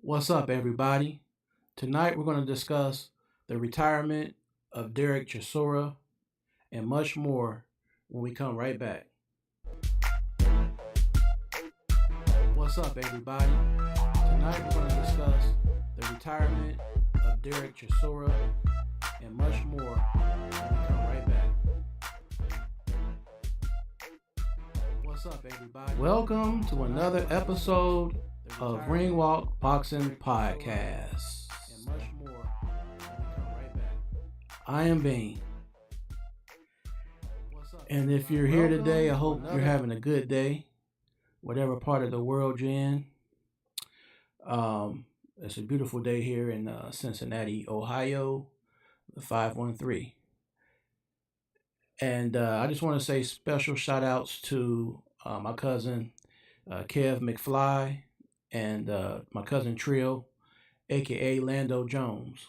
What's up, everybody? Tonight we're going to discuss the retirement of Derek Chisora and much more when we come right back. What's up, everybody? Tonight we're going to discuss the retirement of Derek Chisora and much more when we come right back. What's up, everybody? Welcome to another episode of Ring Walk Boxing Podcast. And much more when we come right back. I am Bean. And if you're here today, I hope you're having a good day, whatever part of the world you're in. It's a beautiful day here in Cincinnati, Ohio, the 513. And I just want to say special shout outs to my cousin Kev McFly and my cousin Trill, aka Lando Jones.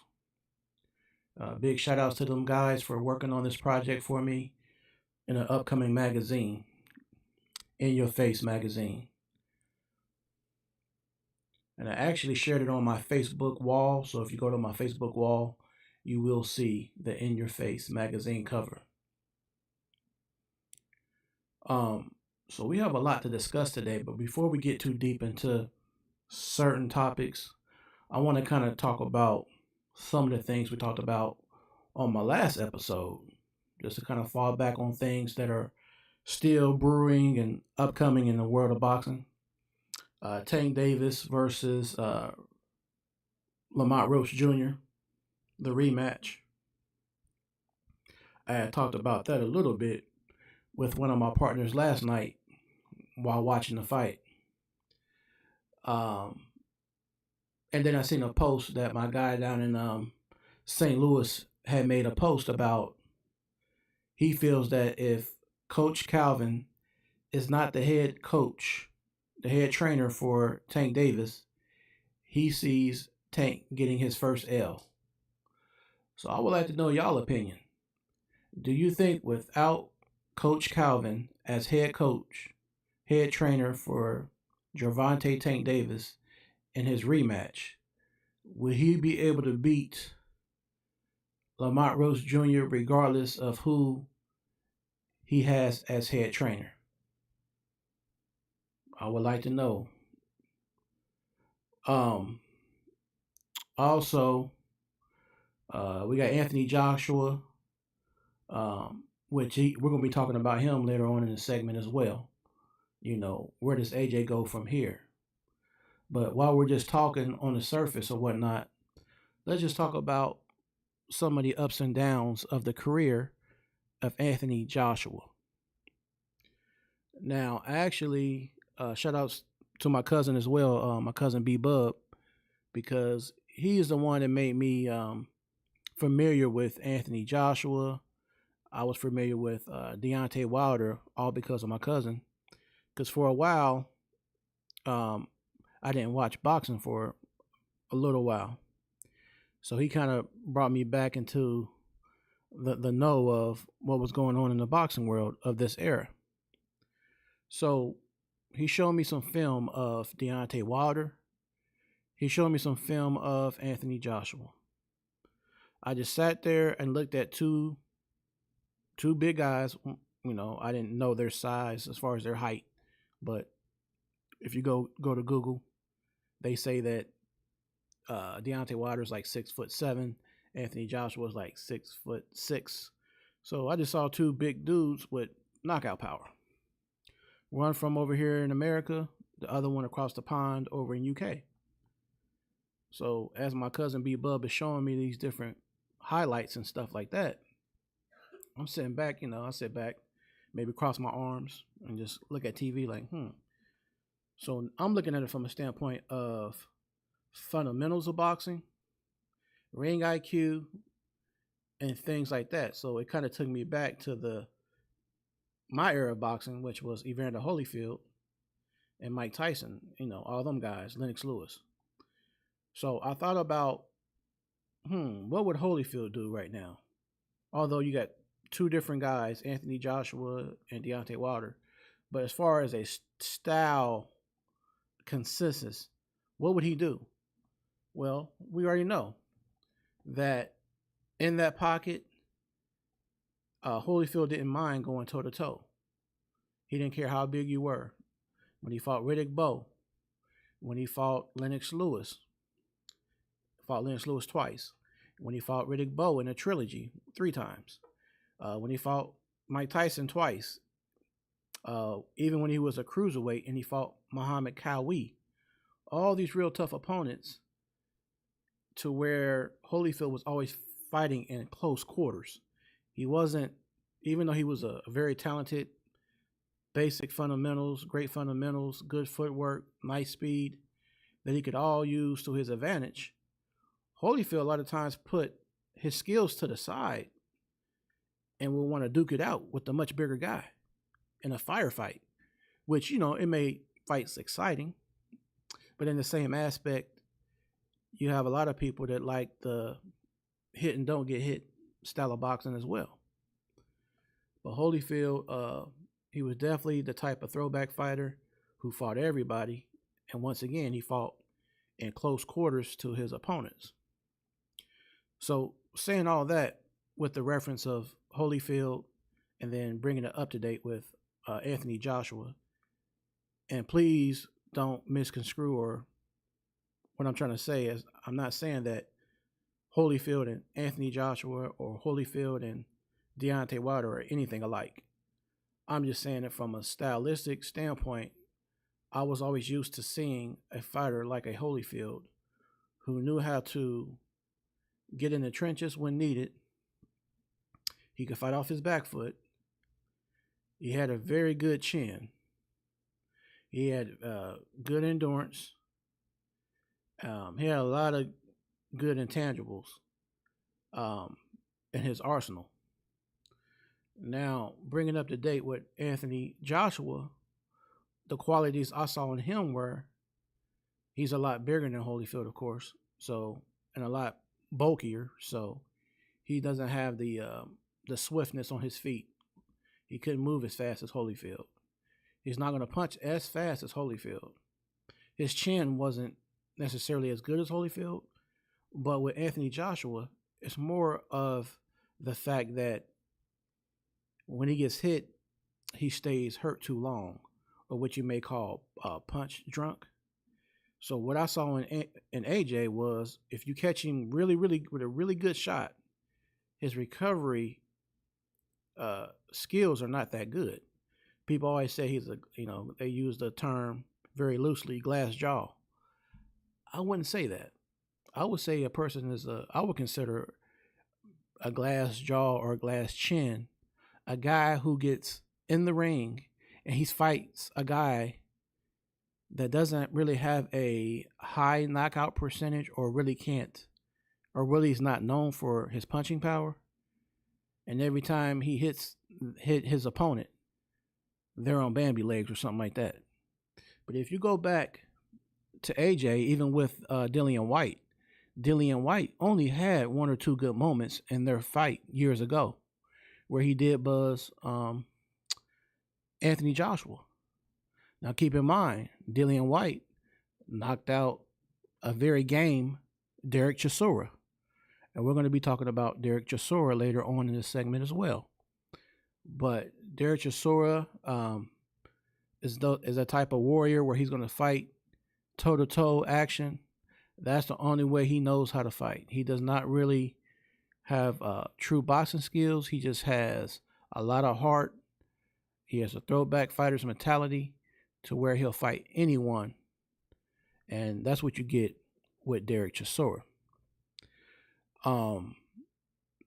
Big shout outs to them guys for working on this project for me in an upcoming magazine, In Your Face magazine. And I actually shared it on my Facebook wall, so if you go to my Facebook wall, you will see the In Your Face magazine cover. So we have a lot to discuss today, but before we get too deep into certain topics, I want to kind of talk about some of the things we talked about on my last episode, just to kind of fall back on things that are still brewing and upcoming in the world of boxing. Tank Davis versus Lamont Roach Jr., the rematch. I had talked about that a little bit with one of my partners last night while watching the fight. And then I seen a post that my guy down in St. Louis had made a post about. He feels that if Coach Kelvin is not the head coach, the head trainer for Tank Davis, he sees Tank getting his first L. So I would like to know y'all opinion. Do you think without Coach Kelvin as head coach, head trainer for Gervonta Tank Davis in his rematch, will he be able to beat Lamont Roach Jr. regardless of who he has as head trainer? I would like to know. Also, we got Anthony Joshua, which we're going to be talking about him later on in the segment as well. You know, where does AJ go from here? But while we're just talking on the surface or whatnot, let's just talk about some of the ups and downs of the career of Anthony Joshua. Now, actually, shout outs to my cousin as well, my cousin B-Bub, because he is the one that made me familiar with Anthony Joshua. I was familiar with Deontay Wilder, all because of my cousin. Because for a while, I didn't watch boxing for a little while. So he kind of brought me back into the know of what was going on in the boxing world of this era. So he showed me some film of Deontay Wilder. He showed me some film of Anthony Joshua. I just sat there and looked at two big guys. You know, I didn't know their size as far as their height, but if you go to Google, they say that Deontay Wilder is like 6'7", Anthony Joshua is like 6'6". So I just saw two big dudes with knockout power. One from over here in America, the other one across the pond over in UK. So as my cousin B-Bub is showing me these different highlights and stuff like that, I'm sitting back, I sit back, maybe cross my arms and just look at TV like, So I'm looking at it from a standpoint of fundamentals of boxing, ring IQ, and things like that. So it kind of took me back to my era of boxing, which was Evander Holyfield and Mike Tyson, all them guys, Lennox Lewis. So I thought about, what would Holyfield do right now? Although you got two different guys, Anthony Joshua and Deontay Wilder. But as far as a style consensus, what would he do? Well, we already know that in that pocket, Holyfield didn't mind going toe to toe. He didn't care how big you were. When he fought Riddick Bowe, when he fought Lennox Lewis twice, when he fought Riddick Bowe in a trilogy 3 times, when he fought Mike Tyson twice, even when he was a cruiserweight and he fought Muhammad Kawi, all these real tough opponents, to where Holyfield was always fighting in close quarters. He wasn't, even though he was a very talented, basic fundamentals, great fundamentals, good footwork, nice speed, that he could all use to his advantage, Holyfield a lot of times put his skills to the side and will want to duke it out with the much bigger guy in a firefight, which, it made fights exciting. But in the same aspect, you have a lot of people that like the hit and don't get hit style of boxing as well. But Holyfield, he was definitely the type of throwback fighter who fought everybody. And once again, he fought in close quarters to his opponents. So saying all that with the reference of Holyfield and then bringing it up to date with Anthony Joshua, and please don't misconstrue, or what I'm trying to say is, I'm not saying that Holyfield and Anthony Joshua or Holyfield and Deontay Wilder are anything alike. I'm just saying that from a stylistic standpoint, I was always used to seeing a fighter like a Holyfield who knew how to get in the trenches when needed. He could fight off his back foot. He had a very good chin. He had good endurance. He had a lot of good intangibles in his arsenal. Now, bringing up to date with Anthony Joshua, the qualities I saw in him were, he's a lot bigger than Holyfield, of course, so, and a lot bulkier, so he doesn't have the swiftness on his feet. He couldn't move as fast as Holyfield. He's not going to punch as fast as Holyfield. His chin wasn't necessarily as good as Holyfield, but with Anthony Joshua, it's more of the fact that when he gets hit, he stays hurt too long, or what you may call punch drunk. So what I saw in AJ was, if you catch him really with a really good shot, his recovery skills are not that good. People always say he's they use the term very loosely, glass jaw. I wouldn't say that. I would say a person I would consider a glass jaw or a glass chin a guy who gets in the ring and he fights a guy that doesn't really have a high knockout percentage, or really is not known for his punching power. And every time he hit his opponent, they're on Bambi legs or something like that. But if you go back to AJ, even with Dillian White only had 1 or 2 good moments in their fight years ago, where he did buzz Anthony Joshua. Now keep in mind, Dillian White knocked out a very game Derek Chisora. And we're going to be talking about Derek Chisora later on in this segment as well. But Derek Chisora is a type of warrior where he's going to fight toe-to-toe action. That's the only way he knows how to fight. He does not really have true boxing skills. He just has a lot of heart. He has a throwback fighter's mentality to where he'll fight anyone. And that's what you get with Derek Chisora.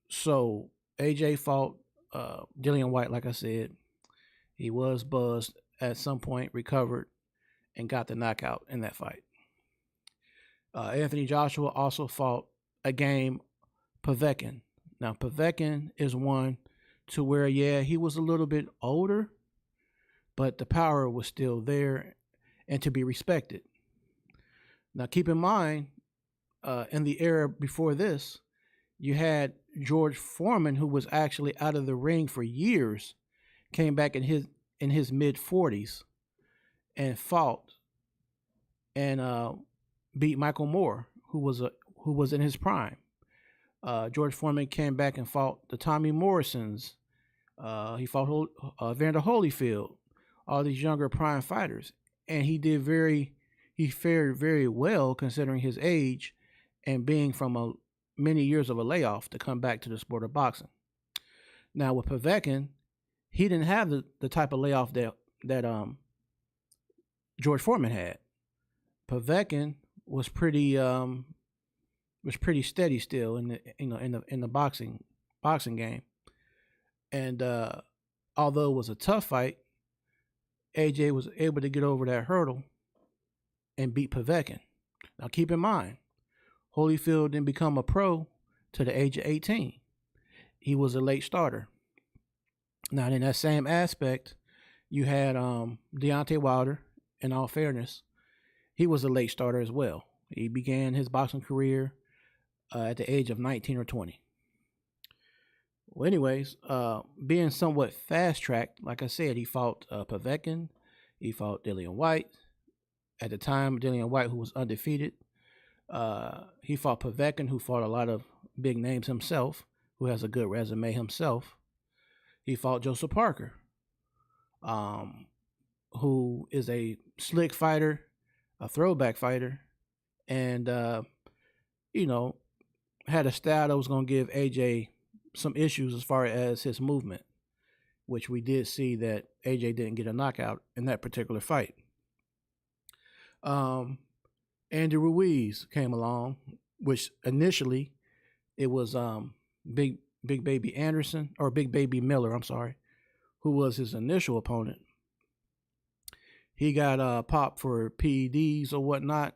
So AJ fought Dillian White, like I said. He was buzzed at some point, recovered, and got the knockout in that fight. Anthony Joshua also fought a game Povetkin. Now, Povetkin is one to where, he was a little bit older, but the power was still there and to be respected. Now, keep in mind, in the era before this, you had George Foreman, who was actually out of the ring for years, came back in his mid-40s and fought and beat Michael Moore, who was in his prime. George Foreman came back and fought the Tommy Morrisons. He fought Vander Holyfield, all these younger prime fighters, and he fared very well considering his age and being from many years of a layoff to come back to the sport of boxing. Now with Povetkin, he didn't have the type of layoff that George Foreman had. Povetkin was pretty steady still in the boxing game, and although it was a tough fight, AJ was able to get over that hurdle and beat Povetkin. Now keep in mind, Holyfield didn't become a pro to the age of 18. He was a late starter. Now in that same aspect, you had Deontay Wilder. In all fairness, he was a late starter as well. He began his boxing career at the age of 19 or 20. Well, anyways, being somewhat fast-tracked, like I said, he fought Povetkin, he fought Dillian Whyte. At the time, Dillian Whyte, who was undefeated, he fought Povetkin, who fought a lot of big names himself, who has a good resume himself. He fought Joseph Parker, who is a slick fighter, a throwback fighter, and, had a style that was going to give AJ some issues as far as his movement, which we did see that AJ didn't get a knockout in that particular fight. Andy Ruiz came along, which initially it was Big Baby Anderson, or Big Baby Miller, I'm sorry, who was his initial opponent. He got popped for PEDs or whatnot.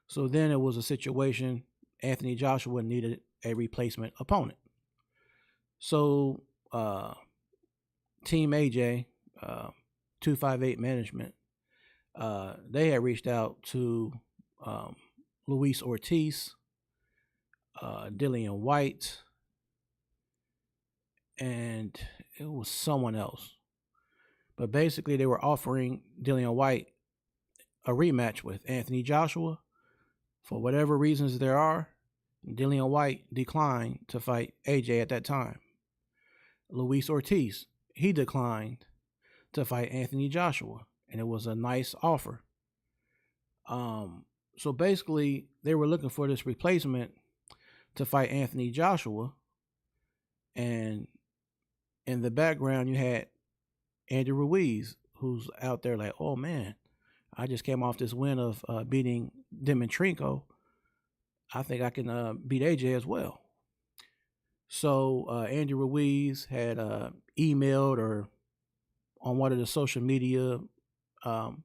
So then it was a situation Anthony Joshua needed a replacement opponent. So Team AJ, 258 Management, they had reached out to Luis Ortiz, Dillian Whyte, and it was someone else. But basically, they were offering Dillian Whyte a rematch with Anthony Joshua. For whatever reasons there are, Dillian Whyte declined to fight AJ at that time. Luis Ortiz, he declined to fight Anthony Joshua, and it was a nice offer. So basically, they were looking for this replacement to fight Anthony Joshua, and in the background, you had Andy Ruiz, who's out there like, oh man, I just came off this win of beating Dimitrenko. I think I can beat AJ as well. So Andy Ruiz had emailed or on one of the social media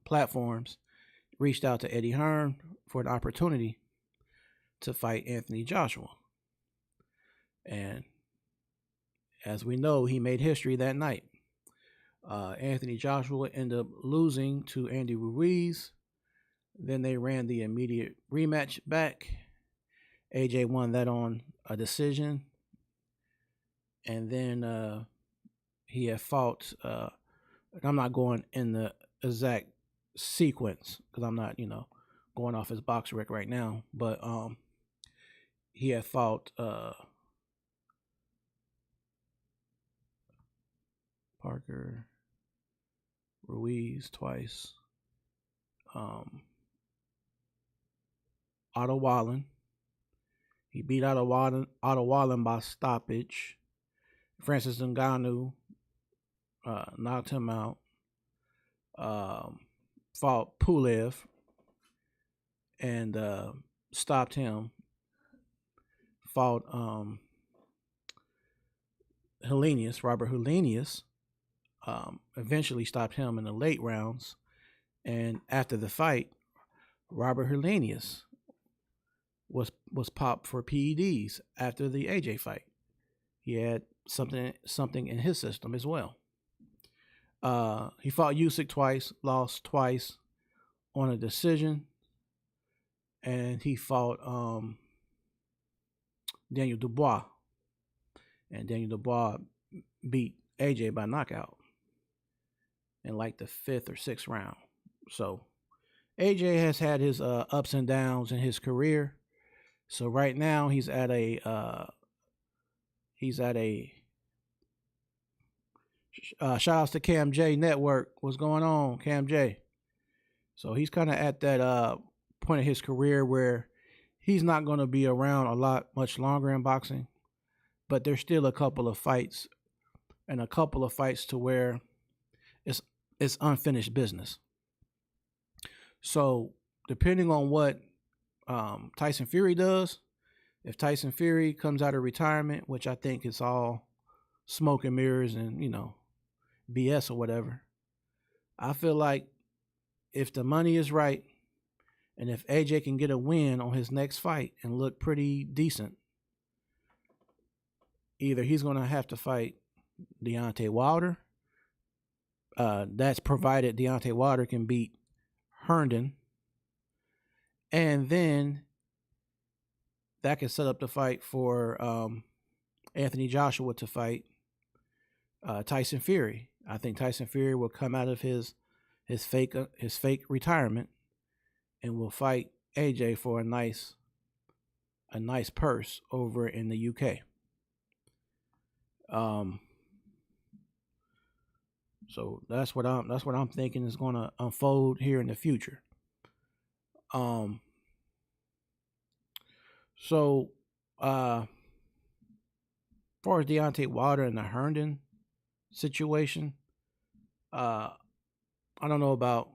platforms, reached out to Eddie Hearn for an opportunity to fight Anthony Joshua. And as we know, he made history that night. Anthony Joshua ended up losing to Andy Ruiz. Then they ran the immediate rematch back. AJ won that on a decision. And then he had fought, I'm not going in the exact sequence because I'm not, going off his box rec right now. But he had fought Parker, Ruiz twice, Otto Wallen. He beat Otto Wallen by stoppage. Francis Ngannou knocked him out. Fought Pulev and stopped him. Fought Robert Helenius. Eventually stopped him in the late rounds. And after the fight, Robert Helenius was popped for PEDs after the AJ fight. He had something in his system as well. He fought Usyk twice, lost twice on a decision, and he fought Daniel Dubois, and Daniel Dubois beat AJ by knockout in like the 5th or 6th round. So AJ has had his ups and downs in his career. So right now he's at a shout outs to Cam J Network. What's going on, Cam J? So he's kind of at that point of his career where he's not going to be around much longer in boxing, but there's still a couple of fights to where it's unfinished business. So depending on what Tyson Fury does, if Tyson Fury comes out of retirement, which I think is all smoke and mirrors and BS or whatever, I feel like if the money is right and if AJ can get a win on his next fight and look pretty decent, either he's going to have to fight Deontay Wilder. That's provided Deontay Wilder can beat Herndon. And then that can set up the fight for Anthony Joshua to fight Tyson Fury. I think Tyson Fury will come out of his fake retirement and will fight AJ for a nice purse over in the UK. So that's what I'm thinking is going to unfold here in the future. So as far as Deontay Wilder and the Herndon situation, I don't know about.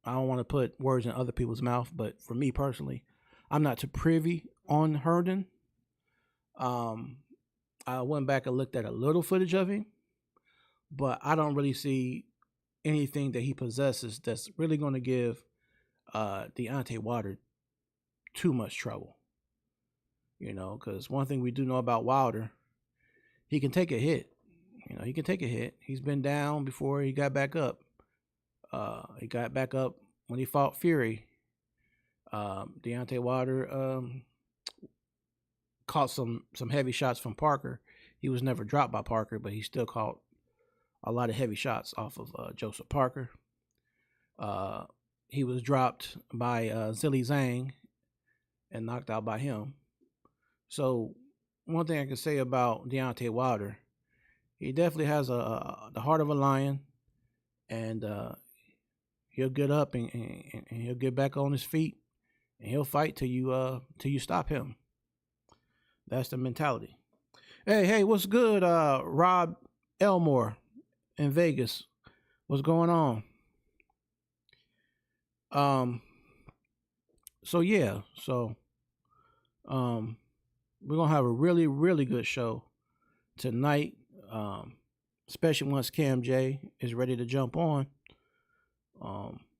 I don't want to put words in other people's mouth, but for me personally, I'm not too privy on Herndon. I went back and looked at a little footage of him, but I don't really see anything that he possesses that's really going to give Deontay Wilder too much trouble. Because one thing we do know about Wilder, he can take a hit. He can take a hit. He's been down before. He got back up. He got back up when he fought Fury. Deontay Wilder caught some heavy shots from Parker. He was never dropped by Parker, but he still caught a lot of heavy shots off of Joseph Parker. He was dropped by Zhilei Zhang and knocked out by him. So one thing I can say about Deontay Wilder, he definitely has the heart of a lion, and he'll get up and he'll get back on his feet, and he'll fight till you stop him. That's the mentality. Hey, what's good, Rob Elmore in Vegas? What's going on? We're gonna have a really, really good show tonight. Especially once Cam J is ready to jump on.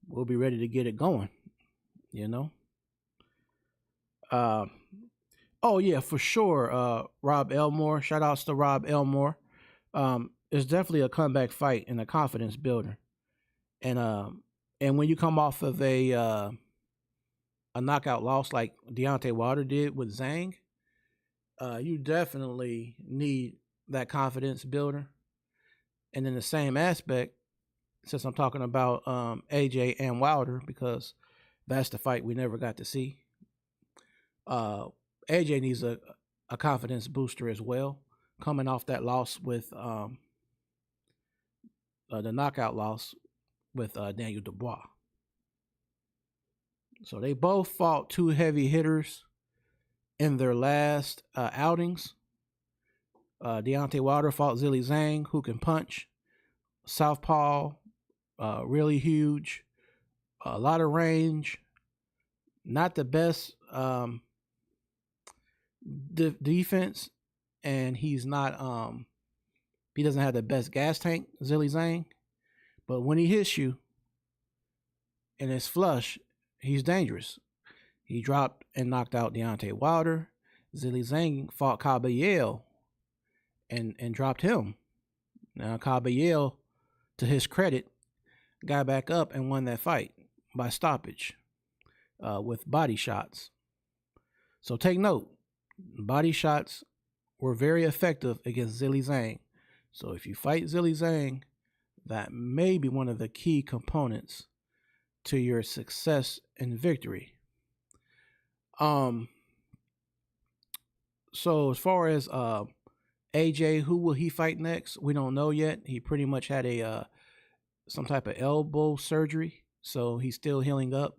We'll be ready to get it going, Oh yeah, for sure. Rob Elmore. Shout outs to Rob Elmore. It's definitely a comeback fight and a confidence builder. And when you come off of a knockout loss like Deontay Wilder did with Zhang, you definitely need that confidence builder. And in the same aspect, since I'm talking about AJ and Wilder, because that's the fight we never got to see, AJ needs a confidence booster as well, coming off that loss with the knockout loss with Daniel Dubois. So they both fought two heavy hitters in their last outings. Deontay Wilder fought Zhilei Zhang, who can punch, southpaw, really huge, a lot of range, not the best defense, and he's not he doesn't have the best gas tank, Zhilei Zhang, but when he hits you and it's flush, he's dangerous. He dropped and knocked out Deontay Wilder. Zhilei Zhang fought Caballero and dropped him. Now Caballero, to his credit, got back up and won that fight by stoppage with body shots. So take note, body shots were very effective against Zhilei Zhang. So if you fight Zhilei Zhang, that may be one of the key components to your success and victory. So as far as AJ, who will he fight next? We don't know yet. He pretty much had a some type of elbow surgery, so he's still healing up.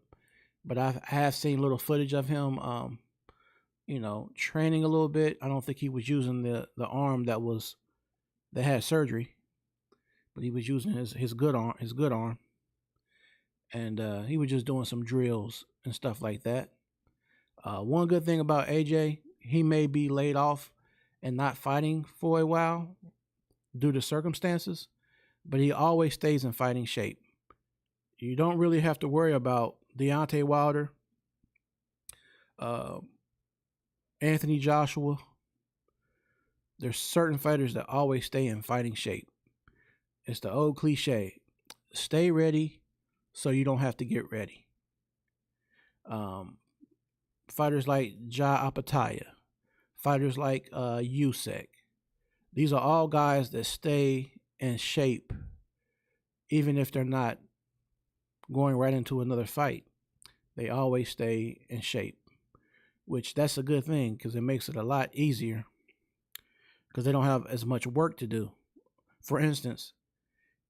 But I have seen little footage of him, training a little bit. I don't think he was using the arm that had surgery, but he was using his good arm, and he was just doing some drills and stuff like that. One good thing about AJ, he may be laid off and not fighting for a while due to circumstances, but he always stays in fighting shape. You don't really have to worry about Deontay Wilder, uh, Anthony Joshua. There's certain fighters that always stay in fighting shape. It's the old cliche: stay ready so you don't have to get ready. Fighters like Jai Opetaia, fighters like Usyk. These are all guys that stay in shape, even if they're not going right into another fight. They always stay in shape, which that's a good thing because it makes it a lot easier because they don't have as much work to do. For instance,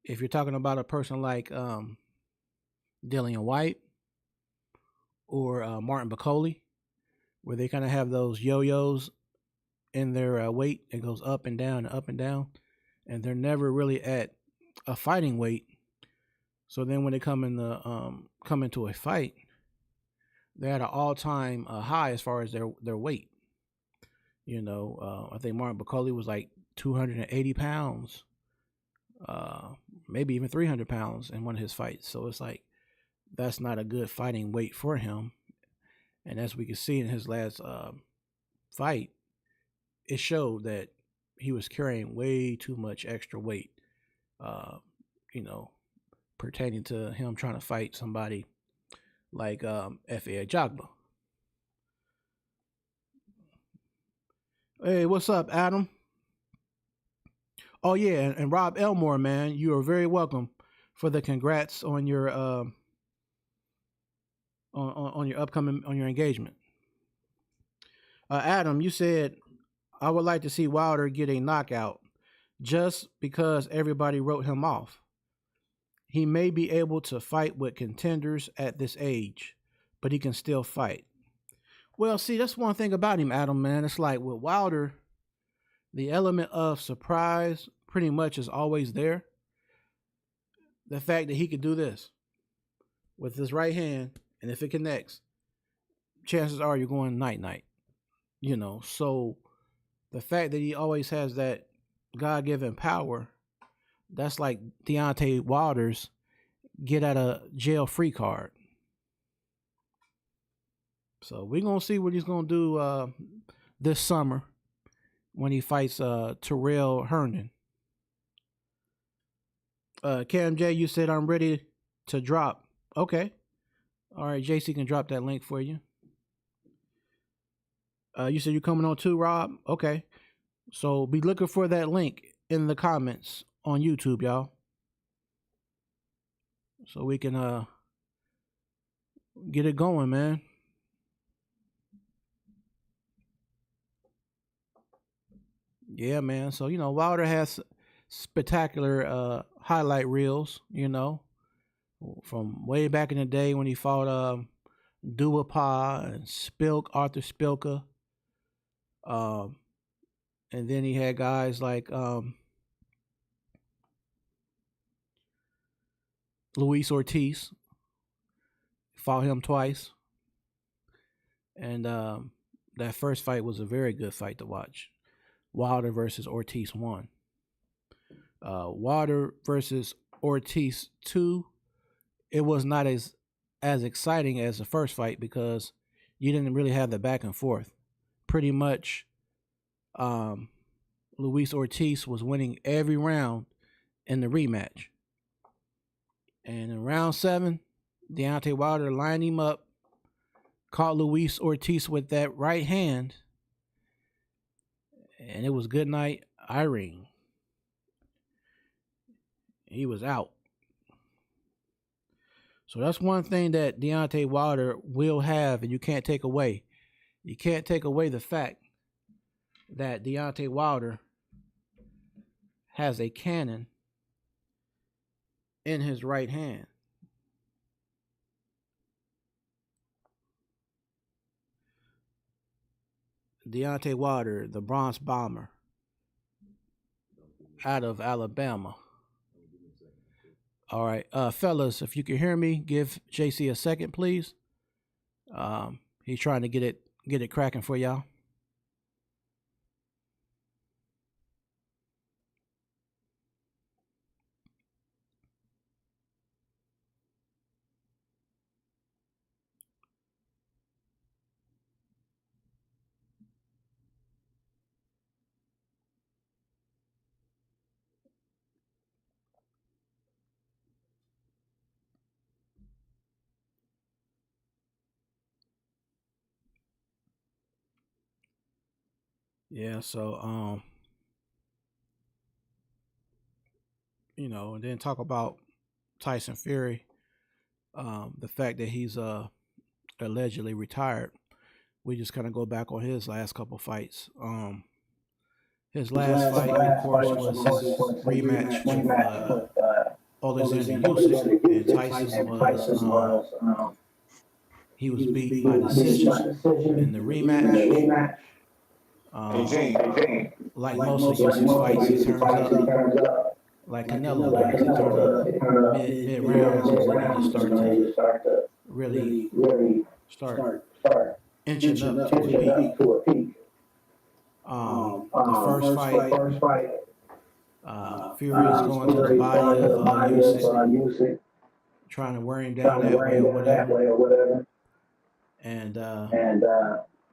if you're talking about a person like Dillian White or Martin Bacoli, where they kind of have those yo-yos in their weight, it goes up and down and up and down, and they're never really at a fighting weight. So then when they come into a fight, they're at an all-time high as far as their weight. I think Martin Bacoli was like 280 pounds, maybe even 300 pounds in one of his fights. So it's like that's not a good fighting weight for him. And as we can see in his last fight, it showed that he was carrying way too much extra weight, pertaining to him trying to fight somebody like F.A. Jagba. Hey, what's up, Adam? Oh, yeah, and Rob Elmore, man, you are very welcome for the congrats on your on your engagement. Adam, you said I would like to see Wilder get a knockout just because everybody wrote him off. He may be able to fight with contenders at this age, but he can still fight. Well, see, that's one thing about him, Adam, man. It's like with Wilder, the element of surprise pretty much is always there. The fact that he could do this with his right hand, and if it connects, chances are you're going night-night. So the fact that he always has that God-given power, that's like Deontay Wilder's get out of jail free card. So we're going to see what he's going to do this summer when he fights Terrell Herndon. Cam J, you said I'm ready to drop. Okay. All right, JC can drop that link for you. You said you're coming on too, Rob? Okay. So be looking for that link in the comments on YouTube, y'all. So we can get it going, man. Yeah, man. So, Wilder has spectacular highlight reels, from way back in the day when he fought Duhaupas and Arthur Spilka. And then he had guys like Luis Ortiz, fought him twice. And that first fight was a very good fight to watch. Wilder versus Ortiz 1. Wilder versus Ortiz 2, it was not as exciting as the first fight because you didn't really have the back and forth. Pretty much, Luis Ortiz was winning every round in the rematch. And in round 7, Deontay Wilder lined him up, caught Luis Ortiz with that right hand, and it was good night, Irene. He was out. So that's one thing that Deontay Wilder will have, and you can't take away. You can't take away the fact that Deontay Wilder has a cannon in his right hand. Deontay Wilder, the Bronx Bomber, out of Alabama. All right, fellas, if you can hear me, give JC a second, please. He's trying to get it cracking for y'all. Yeah, so and then talk about Tyson Fury, the fact that he's allegedly retired. We just kind of go back on his last couple fights. His last fight, of course, was his rematch with Alexander Usyk, and Tyson he was beat by decision in the rematch. Like most of Usyk's fights, he turns up like Canelo does. He turns up mid rounds, and then he just start to really start inching up to a peak. The first fight, Fury is going to the body of Usyk, trying to wear him down that way or whatever. And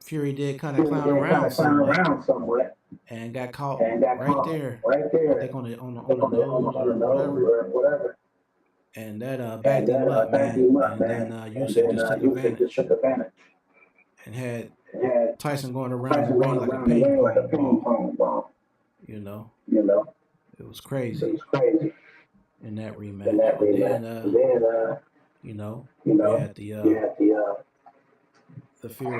Fury did kind of clown around somewhat and got caught right there. I think on the nose or whatever. And that backed him up, man. And then Usyk just took advantage and had Tyson going around the ring like a ping pong ball. You know, it was crazy in that rematch. And then we had the Fury.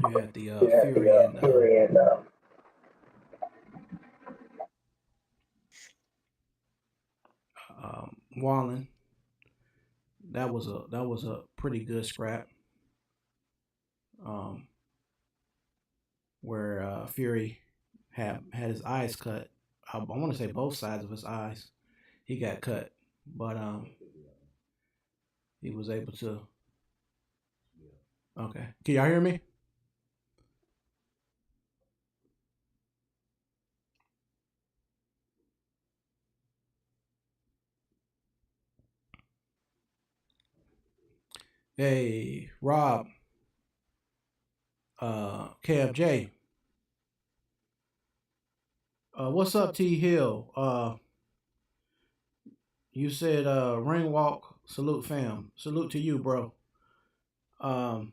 You had the Fury and Wallen. That was a pretty good scrap. Where Fury had his eyes cut. I want to say both sides of his eyes. He got cut, but he was able to. Okay, can y'all hear me? Hey, Rob, KFJ. What's up, T Hill? You said ring walk, salute fam. Salute to you, bro. Um,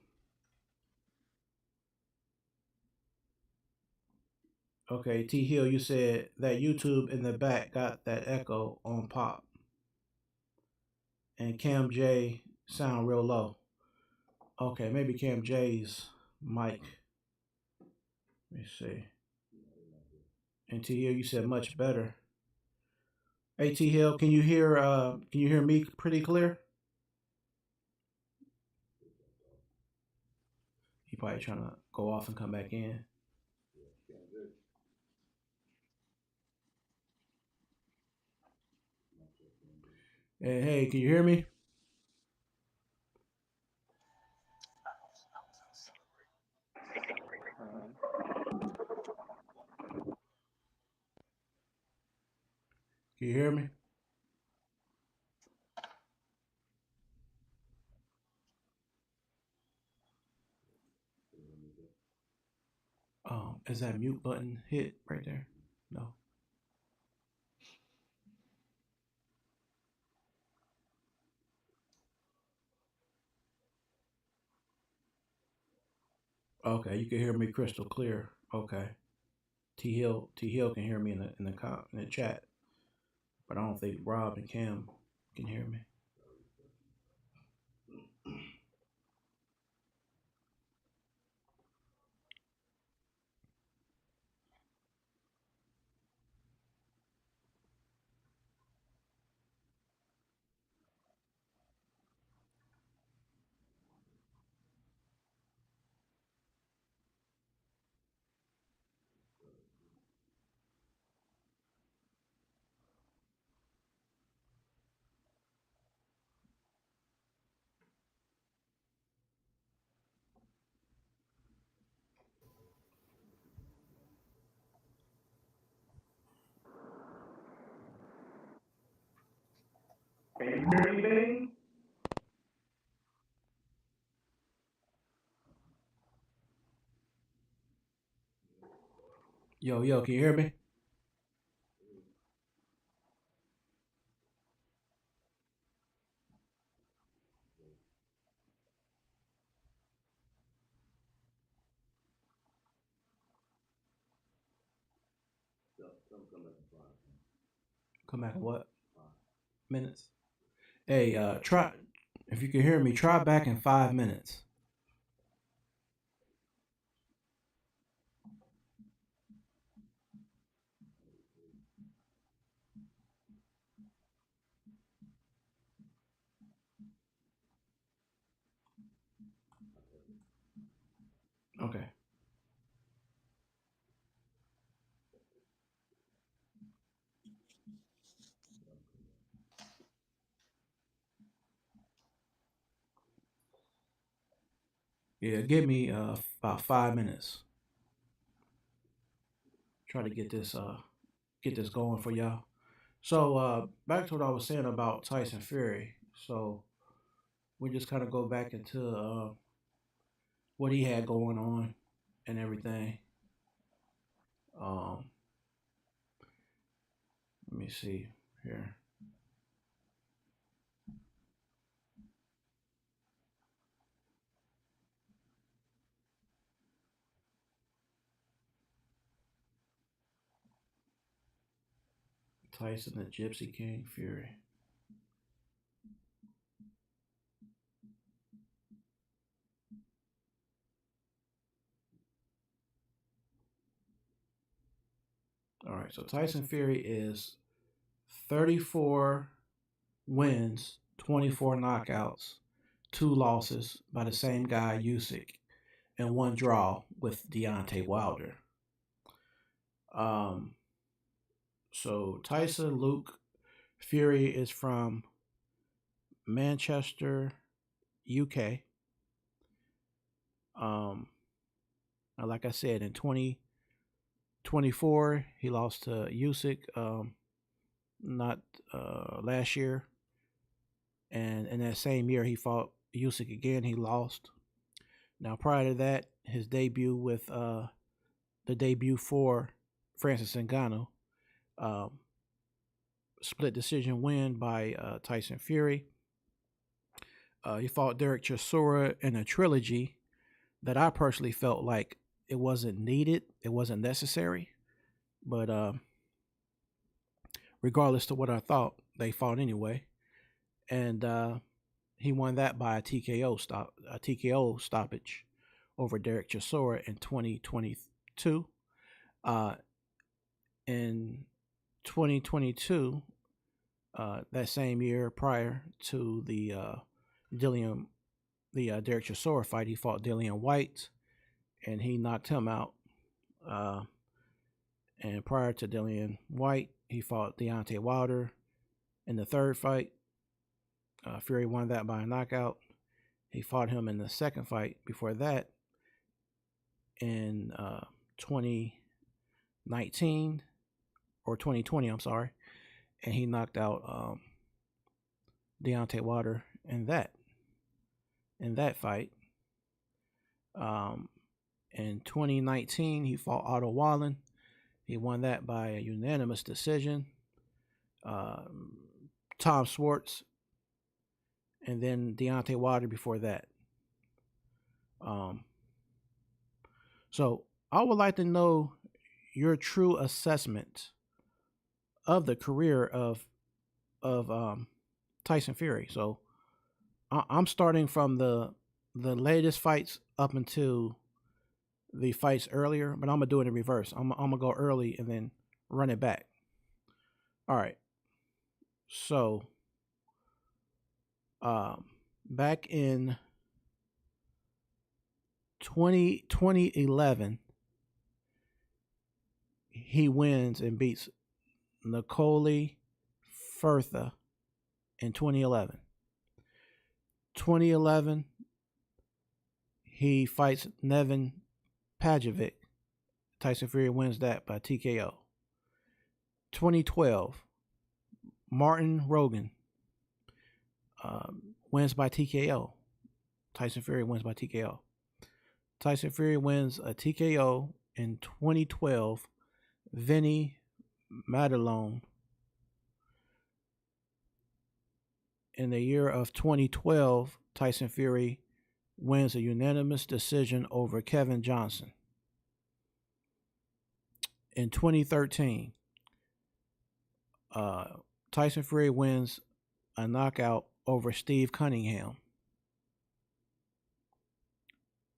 okay, T Hill, you said that YouTube in the back got that echo on pop. And Cam J sound real low. Okay, maybe Cam J's mic. Let me see. And T Hill, you said much better. Hey T Hill, can you hear me pretty clear? He probably trying to go off and come back in. Hey, can you hear me? Can you hear me? Is that mute button hit right there? No. Okay, you can hear me crystal clear. Okay. T Hill can hear me in the chat, but I don't think Rob and Cam can hear me. Can you hear me, Bing? Yo, can you hear me? Come back in what? Minutes? Hey, try, if you can hear me, try back in 5 minutes. Okay. Yeah, give me about 5 minutes. Try to get this going for y'all. So back to what I was saying about Tyson Fury. So we just kind of go back into what he had going on and everything. Um, Let me see here. Tyson the Gypsy King Fury. All right, so Tyson Fury is 34 wins, 24 knockouts, 2 losses by the same guy, Usyk, and 1 draw with Deontay Wilder. So Tyson Luke Fury is from Manchester, UK. Like I said, in 2024, he lost to Usyk, not last year. And in that same year, he fought Usyk again. He lost. Now, prior to that, his debut with the debut for Francis Ngannou, split decision win by Tyson Fury. He fought Derek Chisora in a trilogy that I personally felt like it wasn't needed, it wasn't necessary. But regardless to what I thought, they fought anyway, and he won that by a TKO stoppage over Derek Chisora in 2022. In 2022, that same year prior to the Derek Chisora fight, he fought Dillian White, and he knocked him out. And prior to Dillian White, he fought Deontay Wilder in the third fight. Fury won that by a knockout. He fought him in the second fight before that in 2019 or 2020, I'm sorry, and he knocked out Deontay Wilder in that fight. In 2019, he fought Otto Wallen. He won that by a unanimous decision. Tom Schwartz, and then Deontay Wilder before that. So I would like to know your true assessment of the career of Tyson Fury. So I'm starting from the latest fights up until the fights earlier, but I'm gonna do it in reverse. I'm gonna go early and then run it back. All right. So, back in 2011, he wins and beats Nicole Furtha in 2011. 2011, he fights Nevin Pajovic. Tyson Fury wins that by TKO. 2012, Martin Rogan wins by TKO. Tyson Fury wins by TKO. Tyson Fury wins a TKO in 2012. Vinny Madelone. In the year of 2012, Tyson Fury wins a unanimous decision over Kevin Johnson. In 2013, Tyson Fury wins a knockout over Steve Cunningham.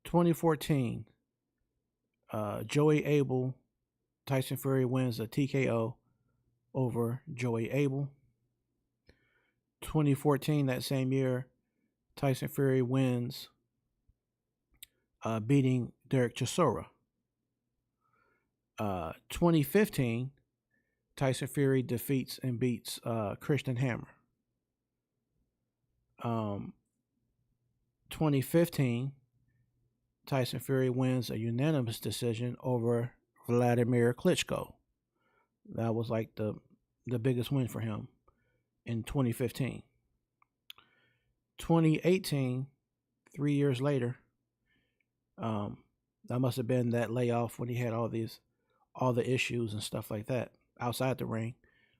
2014, Joey Abel, Tyson Fury wins a TKO over Joey Abel. 2014, that same year, Tyson Fury wins, beating Derek Chisora. 2015, Tyson Fury defeats and beats Christian Hammer. 2015, Tyson Fury wins a unanimous decision over Vladimir Klitschko. That was like the biggest win for him in 2015. 2018, 3 years later, that must have been that layoff when he had all the issues and stuff like that outside the ring,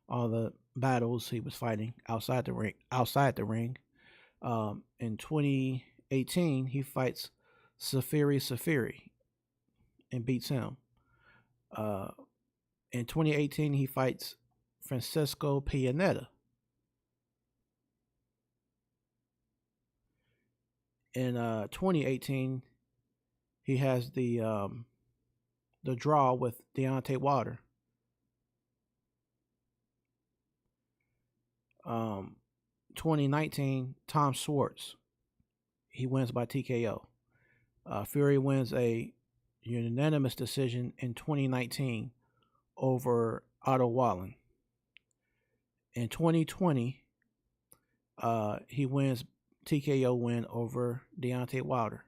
all the battles he was fighting outside the ring. In 2018, he fights Safiri and beats him. In 2018, he fights Francisco Pianeta. In 2018, he has the draw with Deontay Wilder. 2019, Tom Schwartz. He wins by TKO. Fury wins a unanimous decision in 2019 over Otto Wallen. In 2020, he wins TKO win over Deontay Wilder.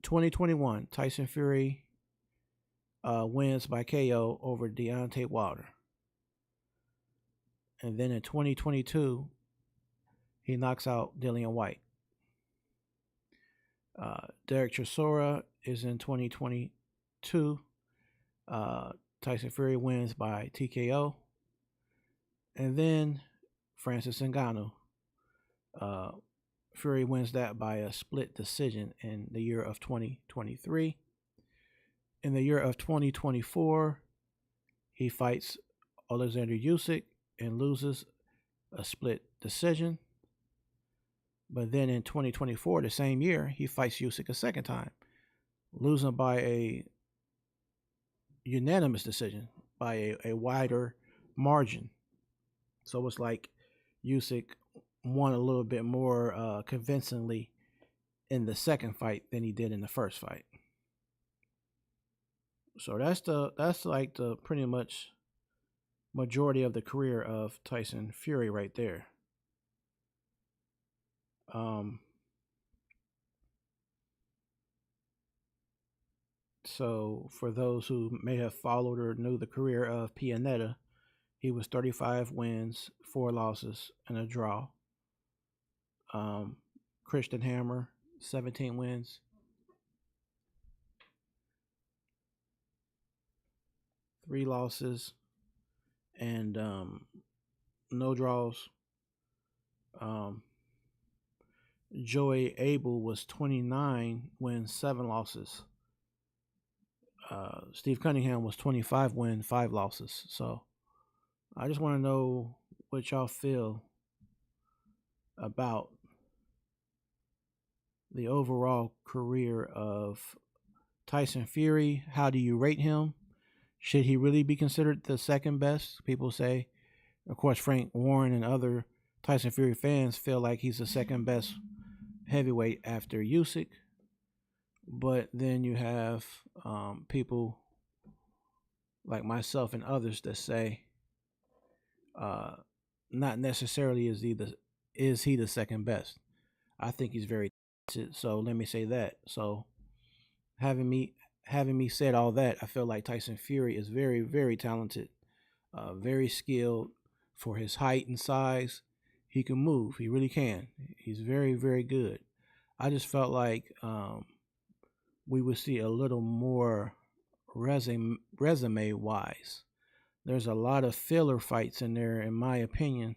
2021, Tyson Fury wins by KO over Deontay Wilder. And then in 2022, he knocks out Dillian White. Derek Chisora is in 2022. Tyson Fury wins by TKO. And then Francis Ngannou. Fury wins that by a split decision in the year of 2023. In the year of 2024, he fights Alexander Usyk and loses a split decision. But then in 2024, the same year, he fights Usyk a second time, losing by a unanimous decision, by a wider margin. So it's like Usyk won a little bit more convincingly in the second fight than he did in the first fight. So that's like the pretty much majority of the career of Tyson Fury right there. So for those who may have followed or knew the career of Pianeta, he was 35 wins, 4 losses, and a draw. Christian Hammer, 17 wins, 3 losses, and no draws. Joey Abel was 29 wins, 7 losses. Steve Cunningham was 25 wins, 5 losses. So I just want to know what y'all feel about the overall career of Tyson Fury. How do you rate him? Should he really be considered the second best? People say, of course, Frank Warren and other Tyson Fury fans feel like he's the second best heavyweight after Usyk. But then you have people like myself and others that say, not necessarily is he the second best. I think he's very talented. So let me say that. So having me said all that, I feel like Tyson Fury is very, very talented, very skilled for his height and size. He can move. He really can. He's very, very good. I just felt like we would see a little more resume wise. There's a lot of filler fights in there, in my opinion,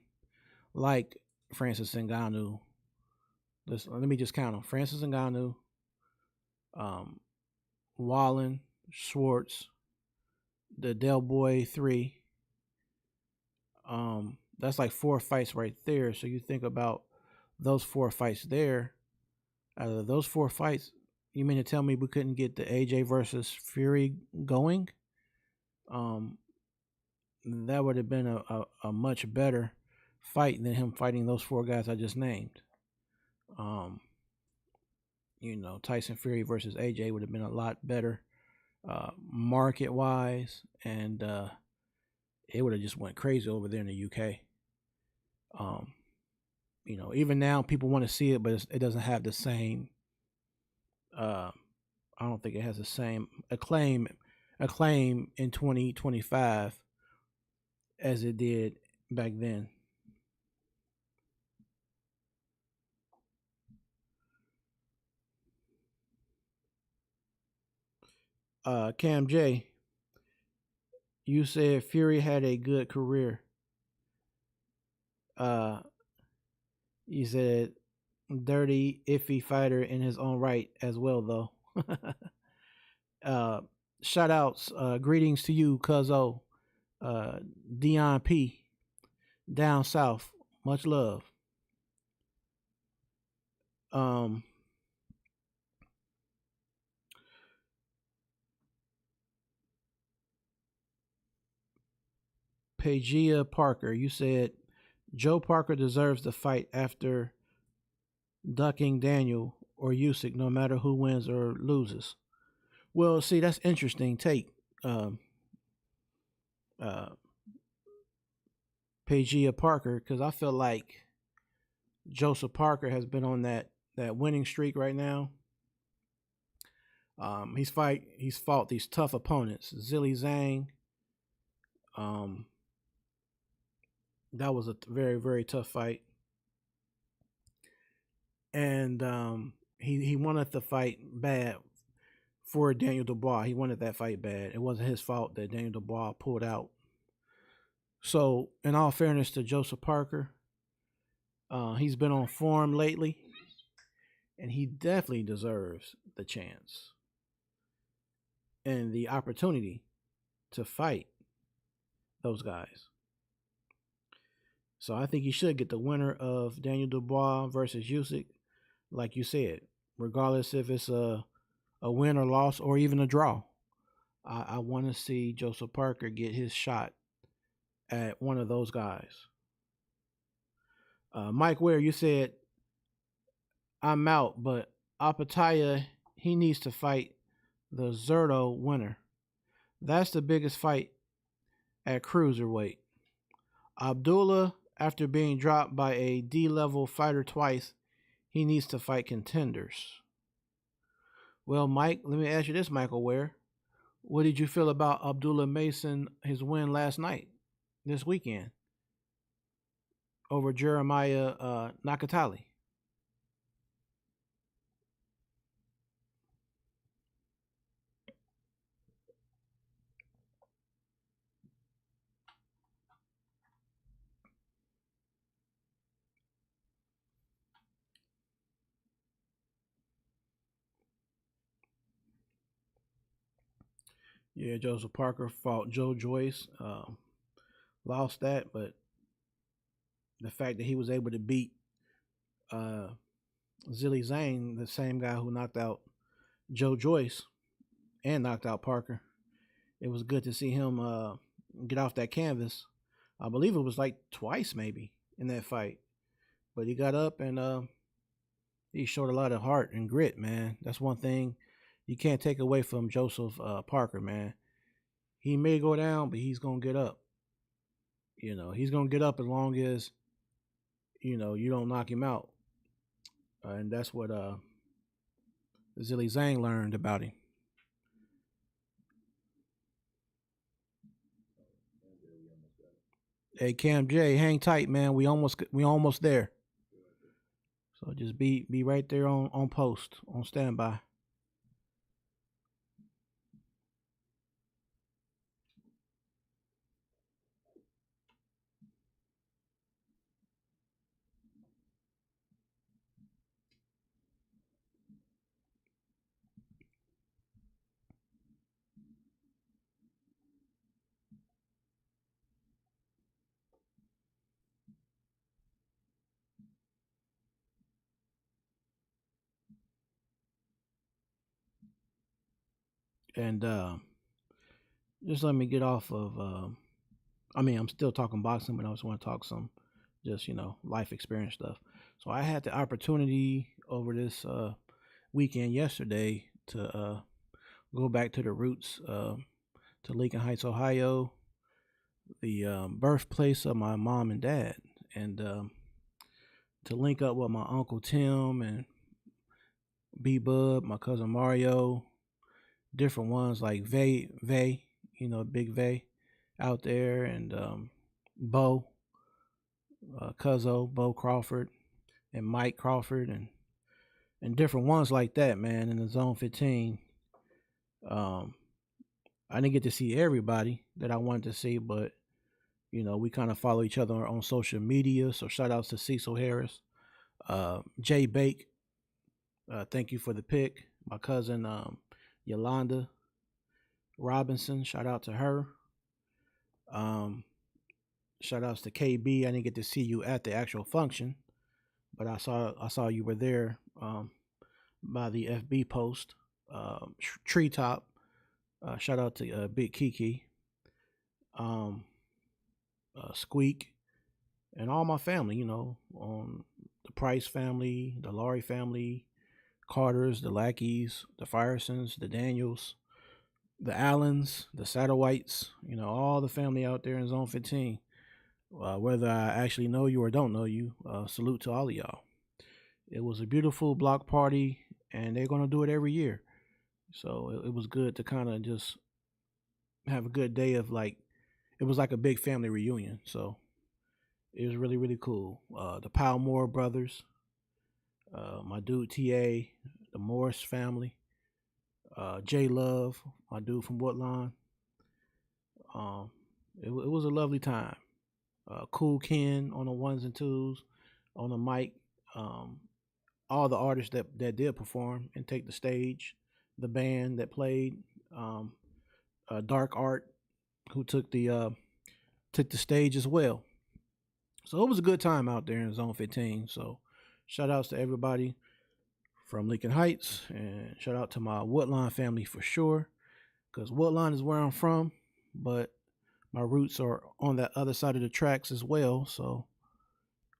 like Francis Ngannou. Let me just count them: Francis Ngannou, Wallen, Schwartz, the Del Boy 3. That's like 4 fights right there. So you think about those 4 fights there. Out of those 4 fights, you mean to tell me we couldn't get the AJ versus Fury going? That would have been a much better fight than him fighting those 4 guys I just named. Tyson Fury versus AJ would have been a lot better market wise, and it would have just went crazy over there in the UK. Even now people want to see it, but it doesn't have the same. I don't think it has the same acclaim in 2025 as it did back then. Cam J, you said Fury had a good career. You said dirty, iffy fighter in his own right as well, though. Shout outs, greetings to you, Cuzzo, Dion P, down south. Much love. Pagia Parker, you said Joe Parker deserves the fight after ducking Daniel or Usyk, no matter who wins or loses. Well, see, that's interesting take. Pagia Parker, because I feel like Joseph Parker has been on that winning streak right now. He's fought these tough opponents. Zilly Zhang. That was a very, very tough fight. And he wanted the fight bad for Daniel Dubois. He wanted that fight bad. It wasn't his fault that Daniel Dubois pulled out. So, in all fairness to Joseph Parker, he's been on form lately, and he definitely deserves the chance and the opportunity to fight those guys. So I think he should get the winner of Daniel Dubois versus Usyk, like you said, regardless if it's a win or loss or even a draw. I want to see Joseph Parker get his shot at one of those guys. Mike Ware, you said, I'm out, but Opetaia, he needs to fight the Zerto winner. That's the biggest fight at cruiserweight. Abdullah, after being dropped by a D-level fighter twice, he needs to fight contenders. Well, Mike, let me ask you this, Michael Ware. What did you feel about Abdullah Mason, his win last night, this weekend, over Jeremiah Nakatali? Yeah, Joseph Parker fought Joe Joyce. Lost that, but the fact that he was able to beat uh, Zilly Zane, the same guy who knocked out Joe Joyce and knocked out Parker, it was good to see him get off that canvas. I believe it was like twice maybe in that fight, but he got up and he showed a lot of heart and grit, man. That's one thing you can't take away from Joseph Parker, man. He may go down, but he's gonna get up. He's gonna get up as long as you don't knock him out, and that's what Zilly Zhang learned about him. Hey Cam J, hang tight, man. We almost there. So just be right there on post, on standby. And just let me get off of. I mean, I'm still talking boxing, but I just want to talk some, just life experience stuff. So I had the opportunity over this weekend yesterday to go back to the roots, to Lincoln Heights, Ohio, the birthplace of my mom and dad, and to link up with my uncle Tim and B Bub, my cousin Mario, different ones like Vay, Big Vay out there, and Bo, Cuzzo, Bo Crawford, and Mike Crawford, and different ones like that, man, in the Zone 15. Um, I didn't get to see everybody that I wanted to see, but we kind of follow each other on social media. So shout outs to Cecil Harris, Jay Bake. Thank you for the pick. My cousin Yolanda Robinson. Shout out to her. Um, Shout outs to KB. I didn't get to see you at the actual function, but I saw you were there by the FB post. Treetop. Shout out to Big Kiki. Um, Squeak, and all my family, on the Price family, the Laurie family, Carters, the Lackeys, the Firesons, the Daniels, the Allens, the Satterwhites, all the family out there in Zone 15. Whether I actually know you or don't know you, salute to all of y'all. It was a beautiful block party, and they're going to do it every year. So it was good to kind of just have a good day of it was like a big family reunion. So it was really, really cool. The Powmore brothers, my dude TA, the Morris family, J Love, my dude from Woodlawn. Um, it was a lovely time. Cool Ken on the ones and twos, on the mic. Um, all the artists that did perform and take the stage, the band that played, um, Dark Art, who took the stage as well. So it was a good time out there in Zone 15. So shout outs to everybody from Lincoln Heights, and shout out to my Woodlawn family for sure, because Woodlawn is where I'm from, but my roots are on that other side of the tracks as well. So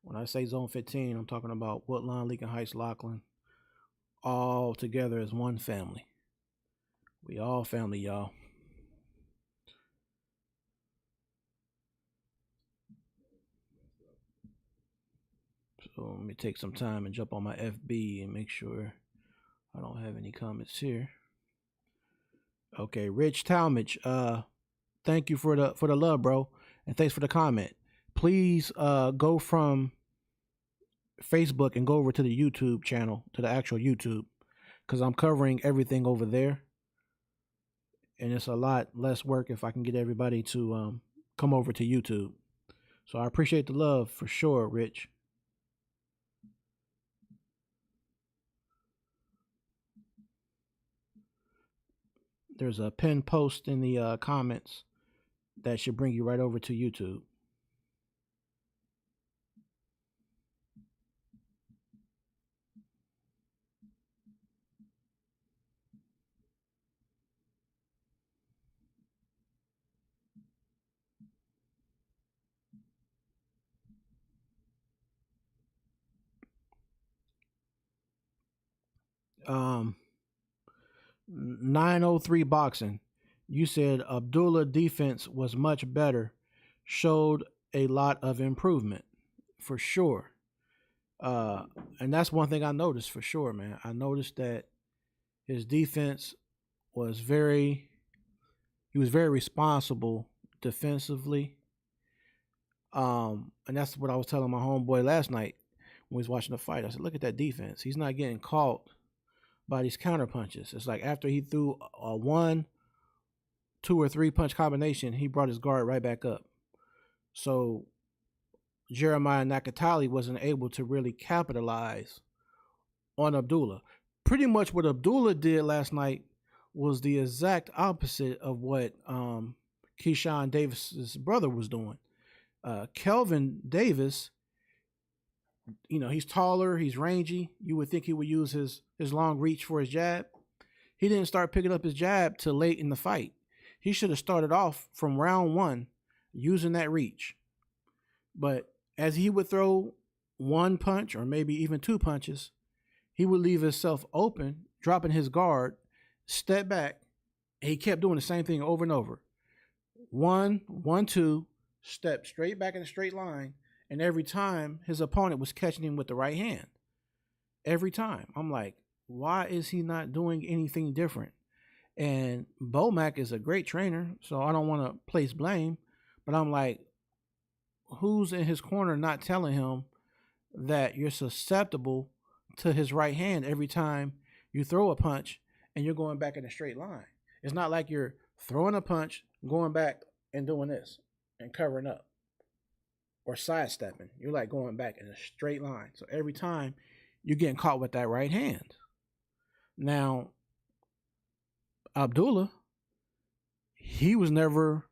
when I say Zone 15, I'm talking about Woodlawn, Lincoln Heights, Lachlan, all together as one family. We all family, y'all. So let me take some time and jump on my FB and make sure I don't have any comments here. Okay, Rich Talmadge, thank you for the love, bro, and thanks for the comment. Please go from Facebook and go over to the YouTube channel, to the actual YouTube, because I'm covering everything over there, and it's a lot less work if I can get everybody to come over to YouTube. So I appreciate the love for sure, Rich. There's a pinned post in the comments that should bring you right over to YouTube. Um, 903 boxing. You said Abdullah defense was much better, showed a lot of improvement, for sure. And that's one thing I noticed for sure, man. I noticed that his defense was very he was very responsible defensively. And that's what I was telling my homeboy last night when we was watching the fight. I said, look at that defense. He's not getting caught by these counter punches. It's like after he threw a 1, 2, or 3 punch combination, he brought his guard right back up. So Jeremiah Nakatali wasn't able to really capitalize on Abdullah. Pretty much what Abdullah did last night was the exact opposite of what Keshan Davis's brother was doing. Kelvin Davis, he's taller, he's rangy. You would think he would use his long reach for his jab. He didn't start picking up his jab till late in the fight. He should have started off from round 1 using that reach. But as he would throw 1 punch or maybe even 2 punches, he would leave himself open, dropping his guard, step back, and he kept doing the same thing over and over. 1, 1, 2, step straight back in a straight line, and every time his opponent was catching him with the right hand. Every time. I'm like, why is he not doing anything different? And Bomac is a great trainer, so I don't want to place blame, but I'm like, who's in his corner not telling him that you're susceptible to his right hand every time you throw a punch and you're going back in a straight line? It's not like you're throwing a punch, going back and doing this and covering up or sidestepping. You're like going back in a straight line. So every time you're getting caught with that right hand. Now, Abdullah, he was never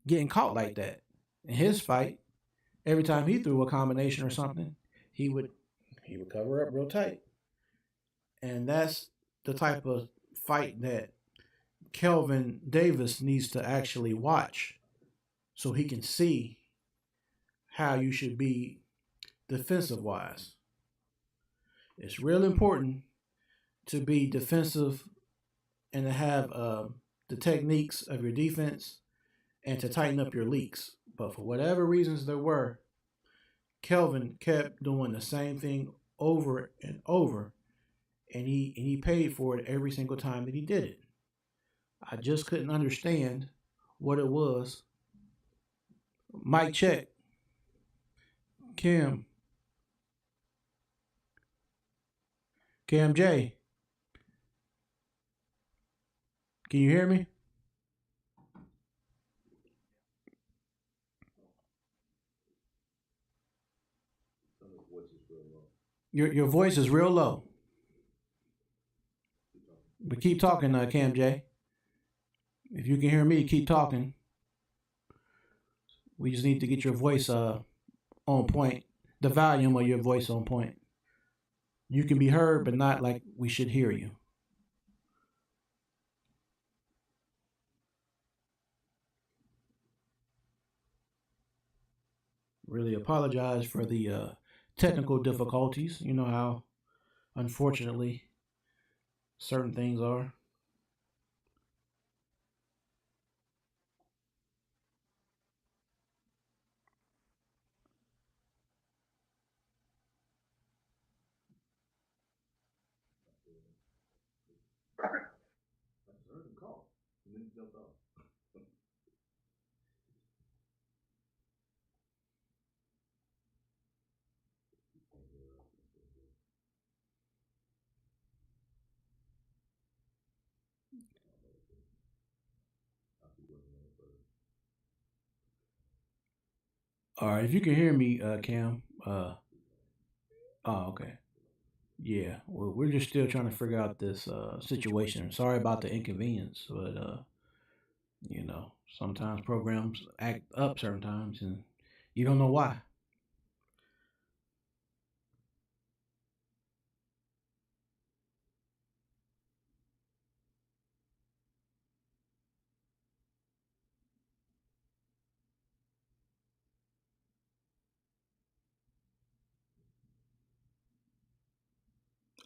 getting caught like that. In his fight, every time he threw a combination or something, he would cover up real tight. And that's the type of fight that Kelvin Davis needs to actually watch so he can see how you should be defensive-wise. It's real important to be defensive and to have the techniques of your defense and to tighten up your leaks. But for whatever reasons there were, Kelvin kept doing the same thing over and over, and he paid for it every single time that he did it. I just couldn't understand what it was. Mic check. Cam J. Can you hear me? Your voice is real low. But keep talking, Cam J. If you can hear me, keep talking. We just need to get your voice on point. The volume of your voice on point. You can be heard, but not like we should hear you. Really apologize for the technical difficulties. You know how, unfortunately, certain things are. All right, if you can hear me, Cam. Oh, okay. Yeah, well, we're just still trying to figure out this situation. Sorry about the inconvenience, but sometimes programs act up certain times, and you don't know why.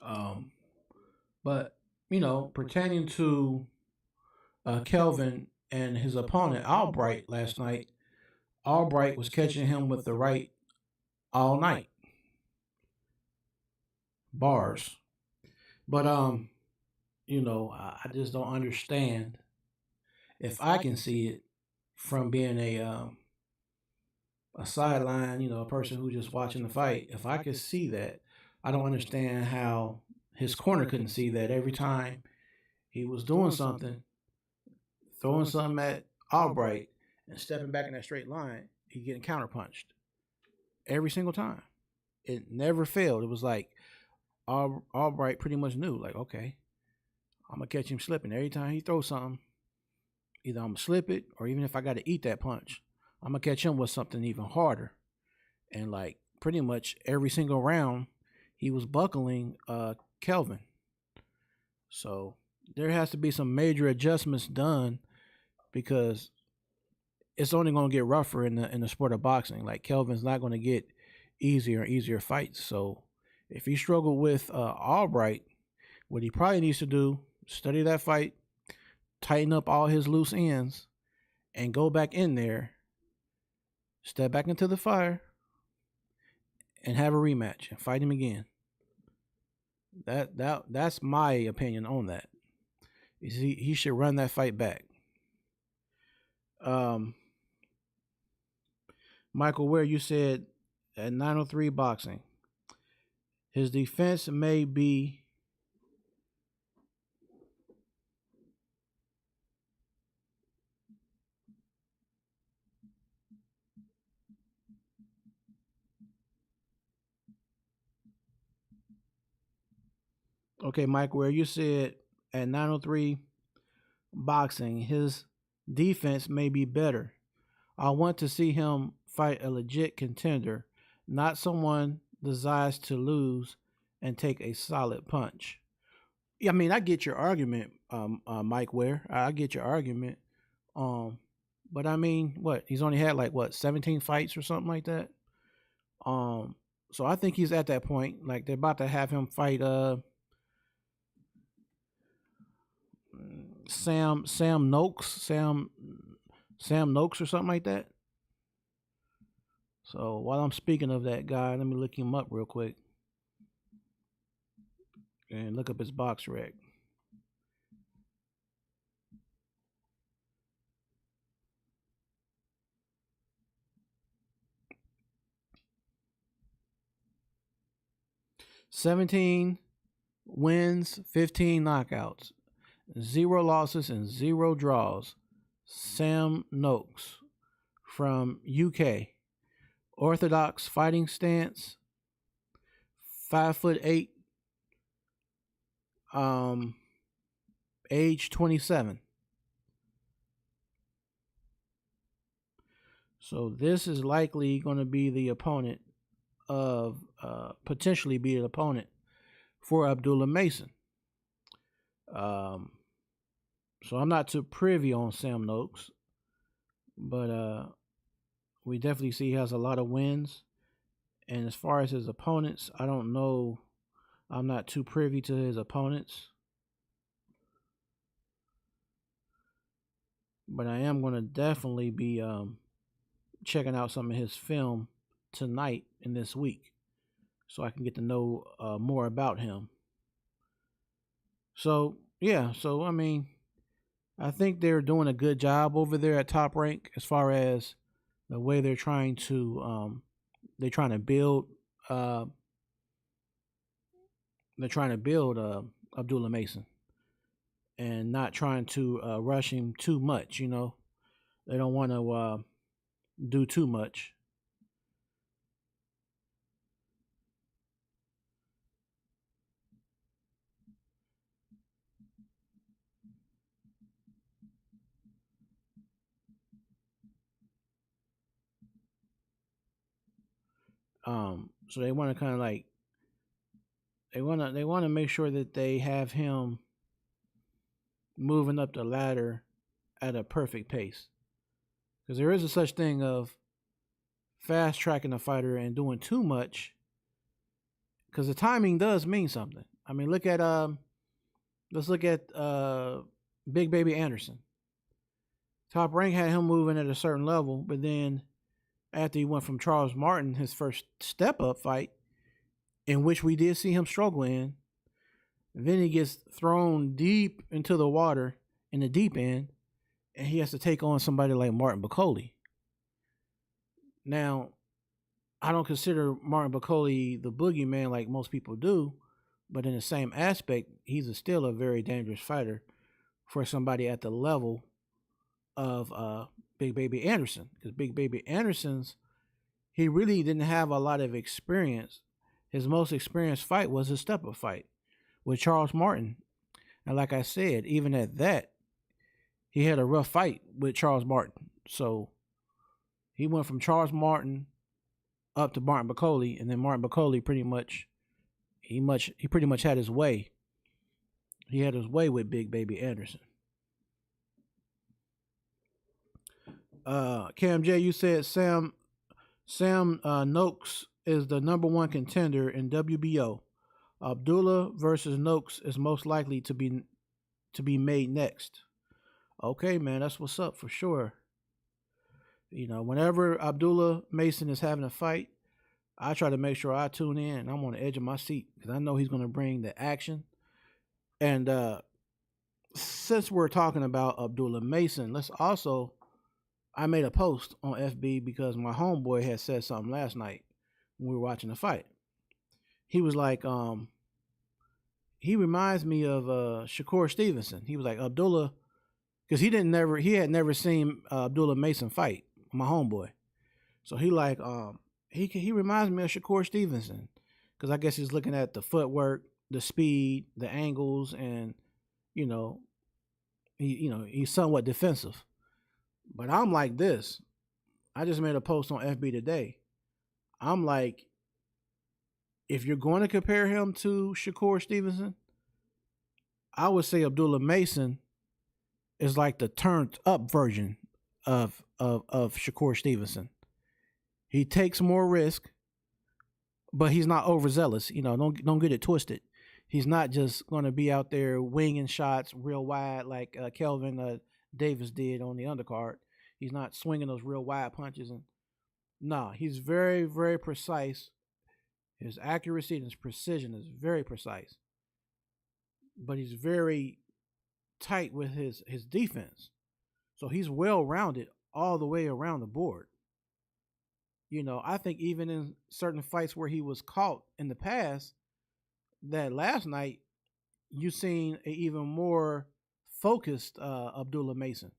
Um, but pertaining to Kelvin and his opponent Albright last night, Albright was catching him with the right all night bars. But I just don't understand if I can see it from being a sideline, a person who just watching the fight. If I could see that, I don't understand how his corner couldn't see that every time he was doing something, throwing something at Albright and stepping back in that straight line, he getting counterpunched every single time. It never failed. It was like Albright pretty much knew, like, okay, I'm gonna catch him slipping every time he throws something. Either I'm gonna slip it, or even if I got to eat that punch, I'm gonna catch him with something even harder. And like pretty much every single round, he was buckling Kelvin. So there has to be some major adjustments done because it's only going to get rougher in the sport of boxing. Like Kelvin's not going to get easier and easier fights. So if he struggled with Albright, what he probably needs to do, study that fight, tighten up all his loose ends, and go back in there, step back into the fire, and have a rematch and fight him again. That's my opinion on that. He should run that fight back. Um, Michael Ware, you said at 903 boxing, his defense may be okay. Mike, Ware, you said at 903 boxing, his defense may be better. I want to see him fight a legit contender, not someone desires to lose and take a solid punch. Yeah, I mean, I get your argument, Mike Ware. I get your argument. Um, but I mean, what he's only had like what 17 fights or something like that. Um, so I think he's at that point. Like they're about to have him fight Sam Noakes Sam Noakes or something like that. So while I'm speaking of that guy, let me look him up real quick and look up his box rec. $17 wins, 15 knockouts, 0 losses, and 0 draws. Sam Noakes from UK. Orthodox fighting stance, 5'8", um, age 27. So this is likely going to be the opponent of potentially be an opponent for Abdullah Mason. So I'm not too privy on Sam Noakes, but we definitely see he has a lot of wins. And as far as his opponents, I don't know. I'm not too privy to his opponents. But I am going to definitely be checking out some of his film tonight and this week so I can get to know more about him. So, yeah. So, I mean, I think they're doing a good job over there at Top Rank as far as the way they're trying to build uh, Abdullah Mason and not trying to rush him too much. They don't want to do too much. So they want to kind of like they want to make sure that they have him moving up the ladder at a perfect pace, because there is a such thing of fast tracking a fighter and doing too much, because the timing does mean something. I mean, let's look at Big Baby Anderson. Top Rank had him moving at a certain level, but then after he went from Charles Martin, his first step up fight, in which we did see him struggle in, then he gets thrown deep into the water in the deep end, and he has to take on somebody like Martin Bacoli. Now, I don't consider Martin Bacoli the boogeyman like most people do, but in the same aspect, still a very dangerous fighter for somebody at the level of Big Baby Anderson. Because Big Baby Anderson's, he really didn't have a lot of experience. His most experienced fight was his step-up fight with Charles Martin. And like I said, even at that, he had a rough fight with Charles Martin. So he went from Charles Martin up to Martin Bacoli, and then Martin Bacoli pretty much had his way. He had his way with Big Baby Anderson. Cam J, you said Sam Noakes is the number one contender in WBO. Abdullah versus Noakes is most likely to be made next. Okay, man, that's what's up for sure. Whenever Abdullah Mason is having a fight, I try to make sure I tune in and I'm on the edge of my seat because I know he's going to bring the action. And since we're talking about Abdullah Mason, I made a post on FB because my homeboy had said something last night when we were watching the fight. He was like, he reminds me of Shakur Stevenson. He was like, Abdullah, because he had never seen Abdullah Mason fight, my homeboy. So he reminds me of Shakur Stevenson because I guess he's looking at the footwork, the speed, the angles, and he's somewhat defensive. But I'm like this. I just made a post on FB today. I'm like, if you're going to compare him to Shakur Stevenson, I would say Abdullah Mason is like the turned up version of Shakur Stevenson. He takes more risk, but he's not overzealous. Don't get it twisted. He's not just going to be out there winging shots real wide like Kelvin Davis did on the undercard. He's not swinging those real wide punches. He's very, very precise. His accuracy and his precision is very precise. But he's very tight with his defense. So he's well-rounded all the way around the board. I think even in certain fights where he was caught in the past, that last night, you seen an even more focused Abdullah Mason.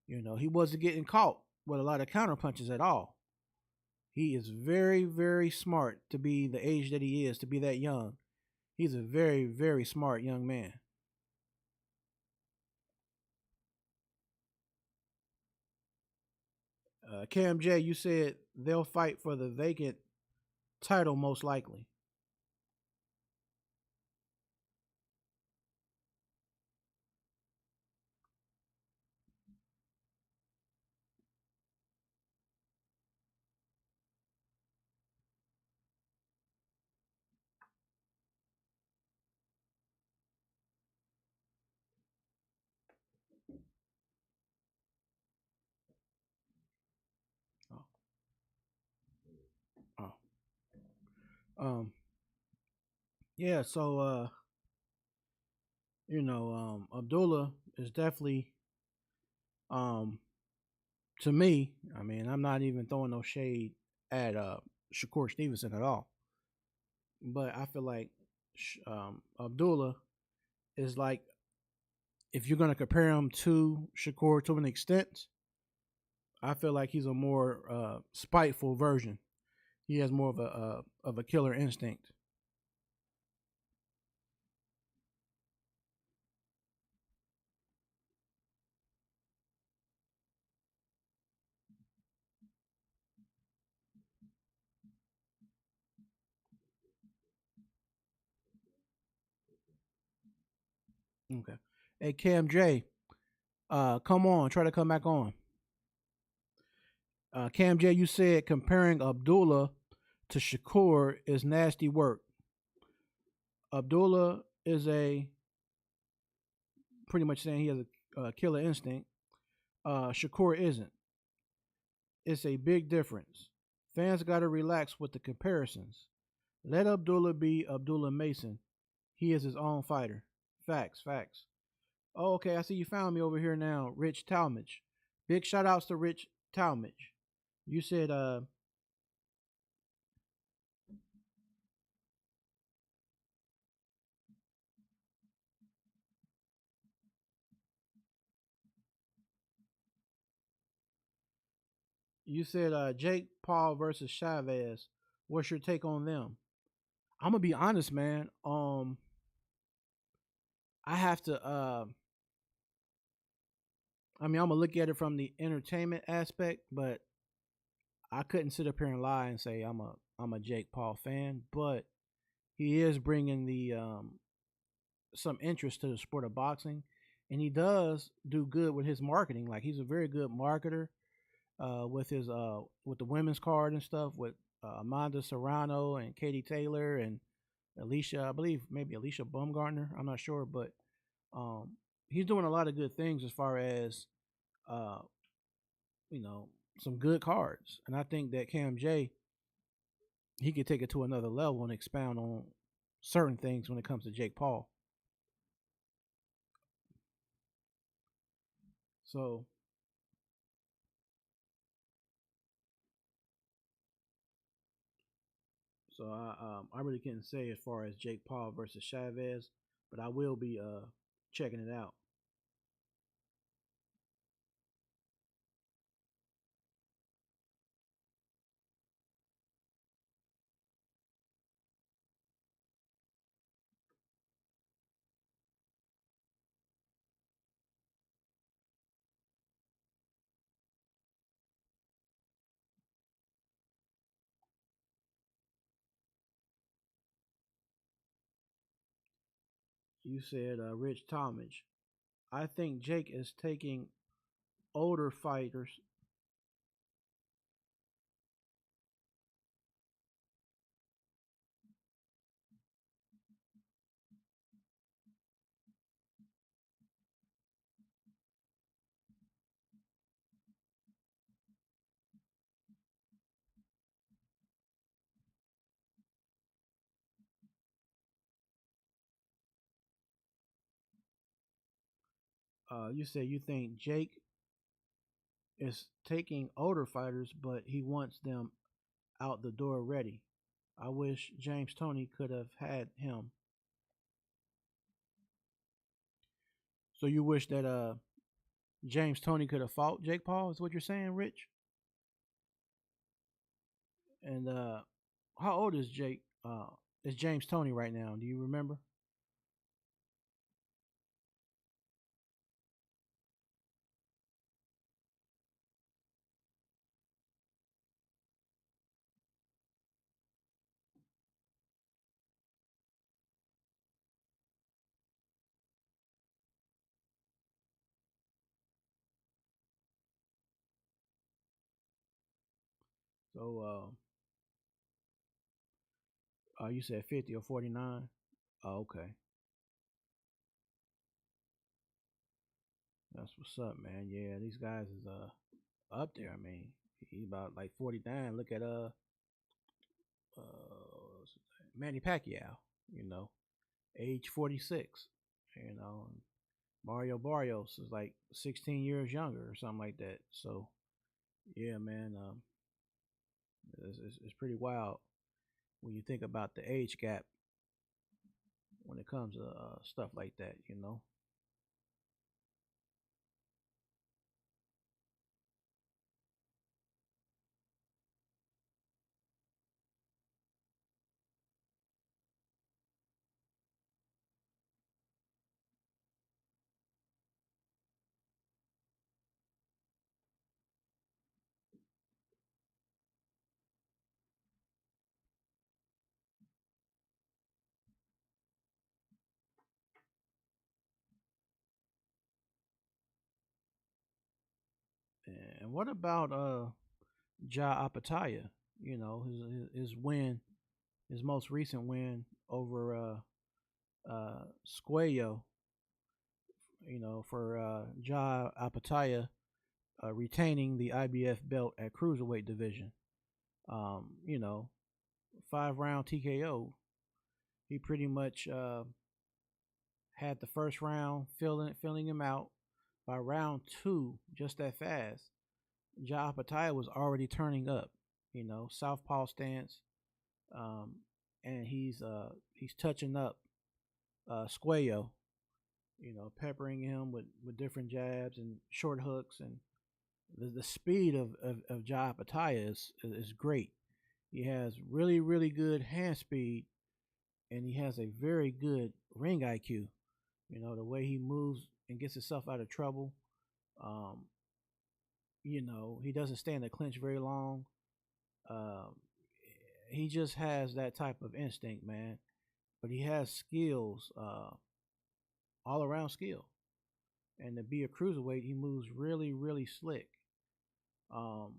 He wasn't getting caught with a lot of counter punches at all. He is very, very smart to be the age that he is, to be that young. He's a very, very smart young man. Cam J, you said they'll fight for the vacant title most likely. Oh, oh. Yeah. So, Abdullah is definitely, um, to me. I mean, I'm not even throwing no shade at Shakur Stevenson at all, but I feel like Abdullah is like, if you're gonna compare him to Shakur to an extent, I feel like he's a more spiteful version. He has more of a killer instinct. Okay. Hey Cam J, come on, try to come back on. Cam J, you said comparing Abdullah to Shakur is nasty work. Abdullah is a pretty much saying he has a killer instinct. Shakur isn't. It's a big difference. Fans got to relax with the comparisons. Let Abdullah be Abdullah Mason. He is his own fighter. Facts, facts. Oh, okay. I see you found me over here now, Rich Talmadge. Big shout outs to Rich Talmadge. You said Jake Paul versus Chavez. What's your take on them? I'm gonna be honest, man. I have to. I mean, I'm gonna look at it from the entertainment aspect, but I couldn't sit up here and lie and say I'm a Jake Paul fan. But he is bringing the some interest to the sport of boxing, and he does do good with his marketing. Like he's a very good marketer with the women's card and stuff with Amanda Serrano and Katie Taylor and Alicia, I believe maybe Alicia Baumgartner. I'm not sure, but um, he's doing a lot of good things as far as uh, you know some good cards, and I think that Cam J he could take it to another level and expound on certain things when it comes to Jake Paul. So I really can't say as far as Jake Paul versus Chavez, but I will be checking it out. You said Rich Talmadge. I think Jake is taking older fighters. You said you think Jake is taking older fighters, but he wants them out the door ready. I wish James Tony could have had him. So you wish that James Tony could have fought Jake Paul? Is what you're saying, Rich? And how old is Jake? Is James Tony right now? Do you remember? So you said 50 or 49? Oh, okay. That's what's up, man. Yeah, these guys is up there. I mean, he's about like 49. Look at Manny Pacquiao. You know, age 46. You know, and Mario Barrios is like 16 years younger or something like that. So yeah, man, it's pretty wild when you think about the age gap when it comes to stuff like that. You know. And what about Jai Opetaia? You know, his win, his most recent win over Squayo. You know, for Jai Opetaia retaining the IBF belt at cruiserweight division. You know, 5 round TKO. He pretty much had the first round filling him out. By round two, just that fast, Jai Opetaia was already turning up. You know, southpaw stance, um, and he's touching up Squayo. You know, peppering him with different jabs and short hooks, and the speed of Jai Opetaia is great. He has really good hand speed, and he has a very good ring IQ. You know, the way he moves and gets himself out of trouble. Um, you know, he doesn't stay in the clinch very long. Um, he just has that type of instinct, man. But he has skills, all around skill. And to be a cruiserweight, he moves really slick. Um,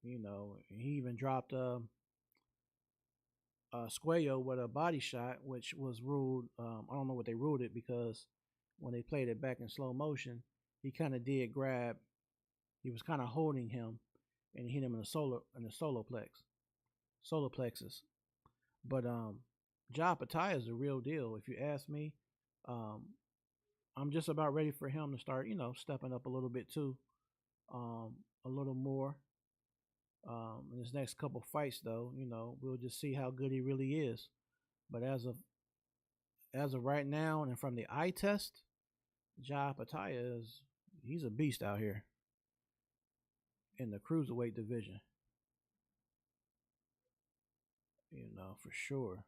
you know, he even dropped Squayo with a body shot, which was ruled. I don't know what they ruled it because when they played it back in slow motion, he kind of did grab. He was kind of holding him, and he hit him in the solar plexus. But Ja Pattaya is the real deal. If you ask me, um, I'm just about ready for him to start, you know, stepping up a little bit too, a little more. In his next couple fights, though, you know, we'll just see how good he really is. But as of right now, and from the eye test, Ja Pattaya is he's a beast out here in the cruiserweight division. You know, for sure.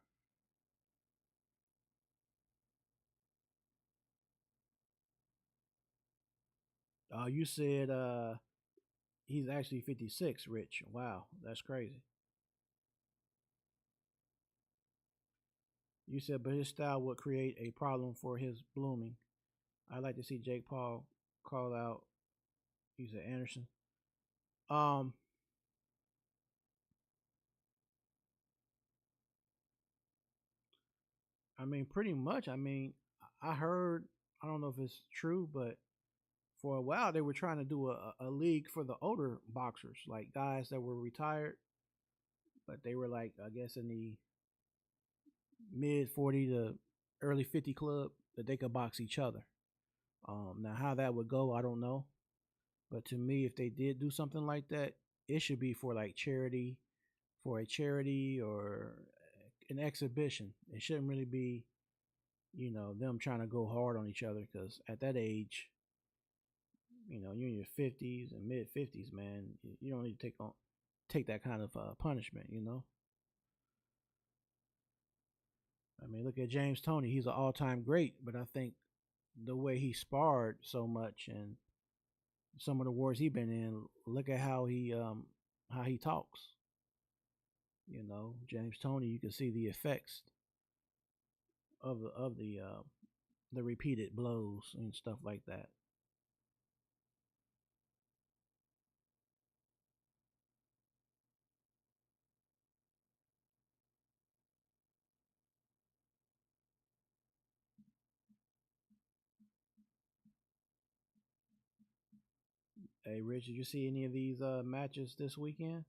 You said he's actually 56, Rich. Wow, that's crazy. You said, but his style would create a problem for his blooming. I'd like to see Jake Paul call out. You said Anderson. Um, I mean, pretty much. I mean, I heard. I don't know if it's true, but for a while they were trying to do a league for the older boxers, like guys that were retired, but they were like, I guess, in the mid 40 to early 50 club that they could box each other. Now, how that would go, I don't know. But to me, if they did do something like that, it should be for like charity, for a charity or an exhibition. It shouldn't really be, you know, them trying to go hard on each other because at that age, you know, you're in your 50s and mid 50s, man. You don't need to take that kind of punishment, you know. I mean, look at James Toney. He's an all-time great, but I think the way he sparred so much and some of the wars he been in, look at how he talks. You know, James Toney, you can see the effects of the repeated blows and stuff like that. Hey, Rich, did you see any of these matches this weekend?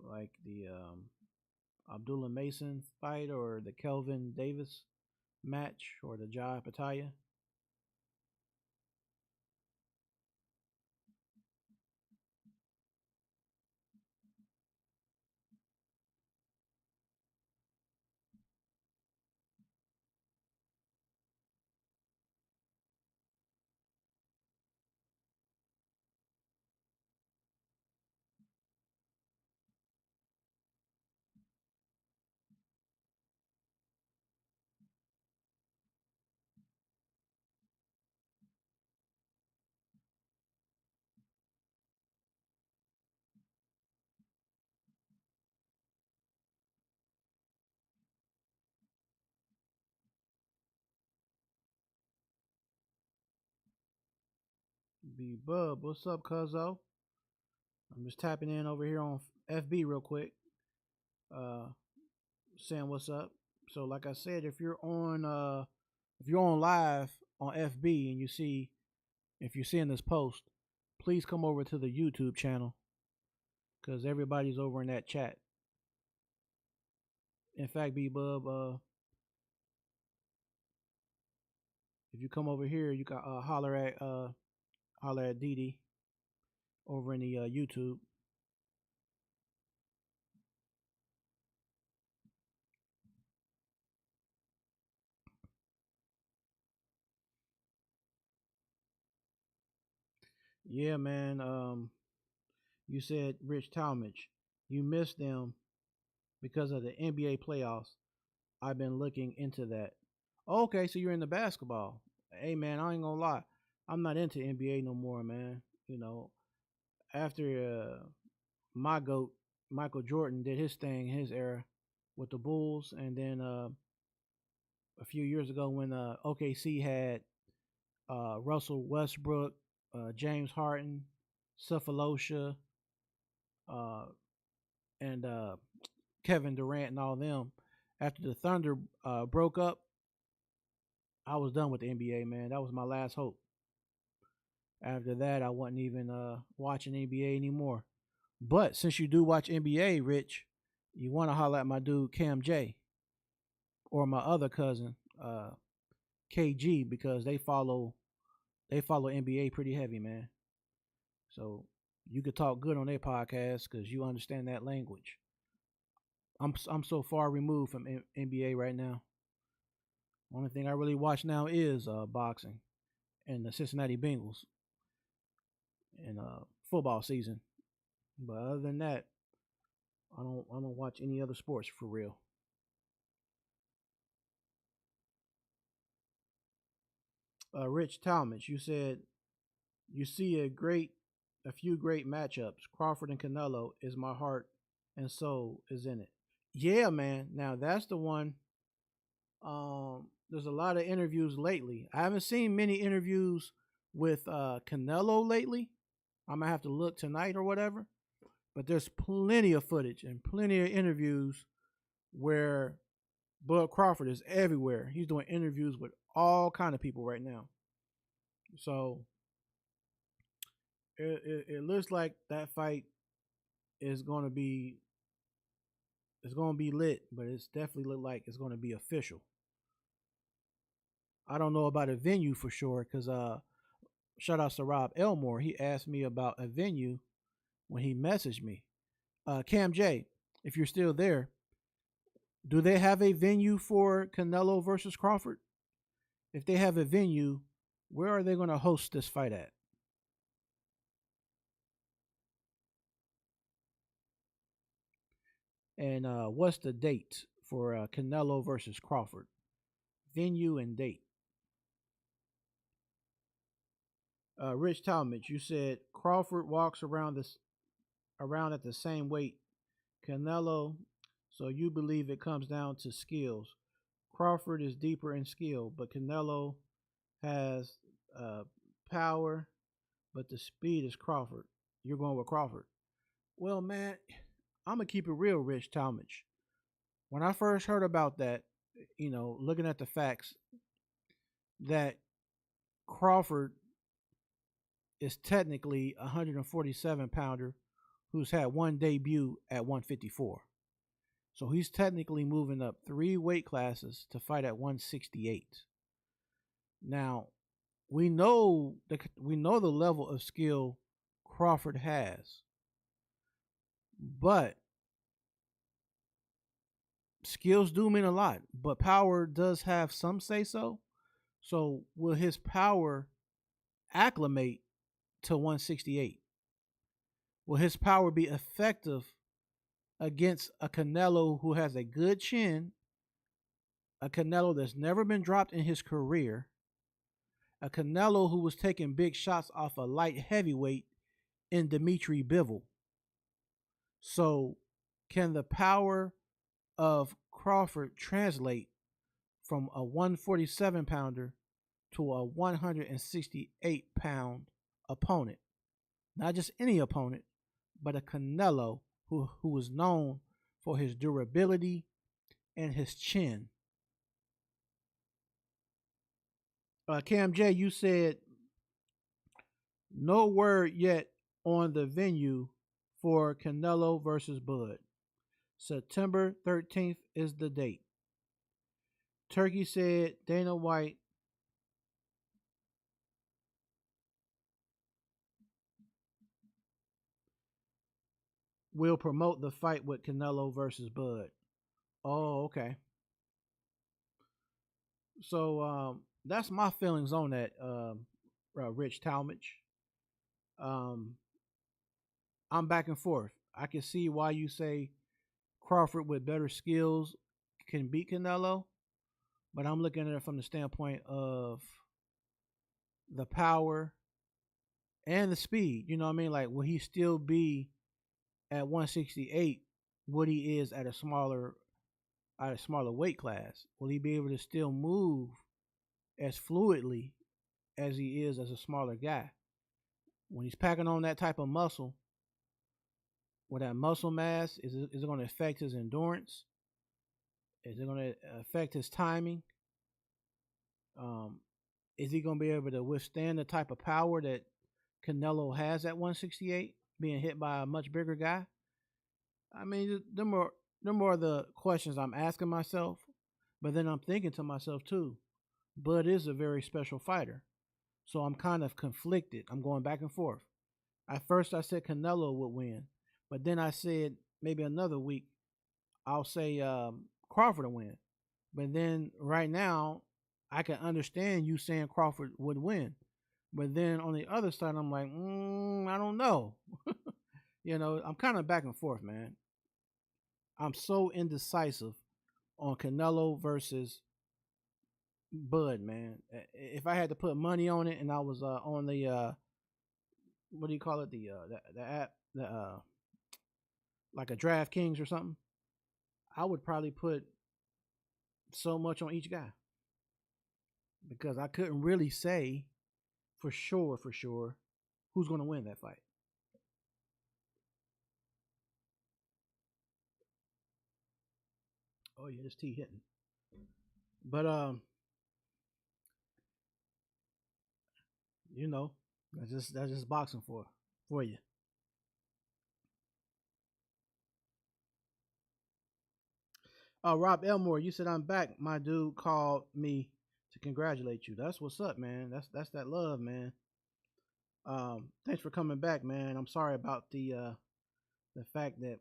Like the Abdullah Mason fight or the Kelvin Davis match or the Jai Opetaia? B Bub, what's up, Cuzzo? I'm just tapping in over here on FB real quick, uh, saying what's up. So, like I said, if you're on live on FB and if you're seeing this post, please come over to the YouTube channel because everybody's over in that chat. In fact, B Bub, if you come over here, you can holler at Didi over in the YouTube. Yeah, man. You said Rich Talmadge. You missed them because of the NBA playoffs. I've been looking into that. Okay, so you're into basketball. Hey, man, I ain't gonna lie. I'm not into NBA no more, man. You know, after my goat Michael Jordan did his thing in his era with the Bulls, and then a few years ago when OKC had Russell Westbrook, James Harden, Cephalosha, uh, and Kevin Durant and all them. After the Thunder broke up, I was done with the NBA, man. That was my last hope. After that, I wasn't even watching NBA anymore. But since you do watch NBA, Rich, you want to holler at my dude Cam J or my other cousin KG because they follow NBA pretty heavy, man. So you could talk good on their podcast because you understand that language. I'm so far removed from NBA right now. Only thing I really watch now is boxing and the Cincinnati Bengals and football season. But other than that, I don't watch any other sports for real. Rich Talmadge, you said you see a few great matchups. Crawford and Canelo is my heart and soul is in it. Yeah, man. Now that's the one. There's a lot of interviews lately. I haven't seen many interviews with Canelo lately. I'm gonna have to look tonight or whatever. But there's plenty of footage and plenty of interviews where Bud Crawford is everywhere. He's doing interviews with all kind of people right now. So it looks like that fight is going to be lit, but it's definitely look like it's going to be official. I don't know about a venue for sure because shout out to Rob Elmore. He asked me about a venue when he messaged me. Cam J, if you're still there, do they have a venue for Canelo versus Crawford? If they have a venue, where are they going to host this fight at? And what's the date for Canelo versus Crawford? Venue and date. Rich Talmadge, you said Crawford walks around at the same weight Canelo, so you believe it comes down to skills. Crawford is deeper in skill, but Canelo has power, but the speed is Crawford. You're going with Crawford. Well, man, I'm gonna keep it real, Rich Talmadge. When I first heard about that, looking at the facts, that Crawford is technically a 147 pounder who's had one debut at 154. So he's technically moving up 3 weight classes to fight at 168. Now, we know the level of skill Crawford has. But skills do mean a lot, but power does have some say so. So will his power acclimate to 168? Will his power be effective against a Canelo who has a good chin, a Canelo that's never been dropped in his career, a Canelo who was taking big shots off a light heavyweight in Dimitri Bivol? So can the power of Crawford translate from a 147 pounder to a 168 pound opponent. Not just any opponent, but a Canelo who was known for his durability and his chin. Cam J, you said no word yet on the venue for Canelo versus Bud. September 13th is the date. Turkey said Dana White will promote the fight with Canelo versus Bud. Oh, okay. So that's my feelings on that, Rich Talmadge. Um, I'm back and forth. I can see why you say Crawford with better skills can beat Canelo, but I'm looking at it from the standpoint of the power and the speed. You know what I mean? Like, will he still be at 168 what he is at a smaller weight class? Will he be able to still move as fluidly as he is as a smaller guy? When he's packing on that type of muscle, with that muscle mass, is it going to affect his endurance? Is it going to affect his timing? Um, is he going to be able to withstand the type of power that Canelo has at 168, being hit by a much bigger guy? I mean, the more the questions I'm asking myself, but then I'm thinking to myself too, Bud is a very special fighter. So I'm kind of conflicted. I'm going back and forth. At first I said Canelo would win, but then I said maybe another week I'll say Crawford will win. But then right now I can understand you saying Crawford would win. But then on the other side I'm like, I don't know. I'm kind of back and forth, man. I'm so indecisive on Canelo versus Bud, man. If I had to put money on it, and I was on the what do you call it, the app, the like a DraftKings or something, I would probably put so much on each guy because I couldn't really say for sure who's going to win that fight. Oh yeah, this T hitting, but you know, that's just boxing for you. Rob Elmore, you said I'm back. My dude called me to congratulate you. That's what's up, man. That's that love, man. Thanks for coming back, man. I'm sorry about the fact that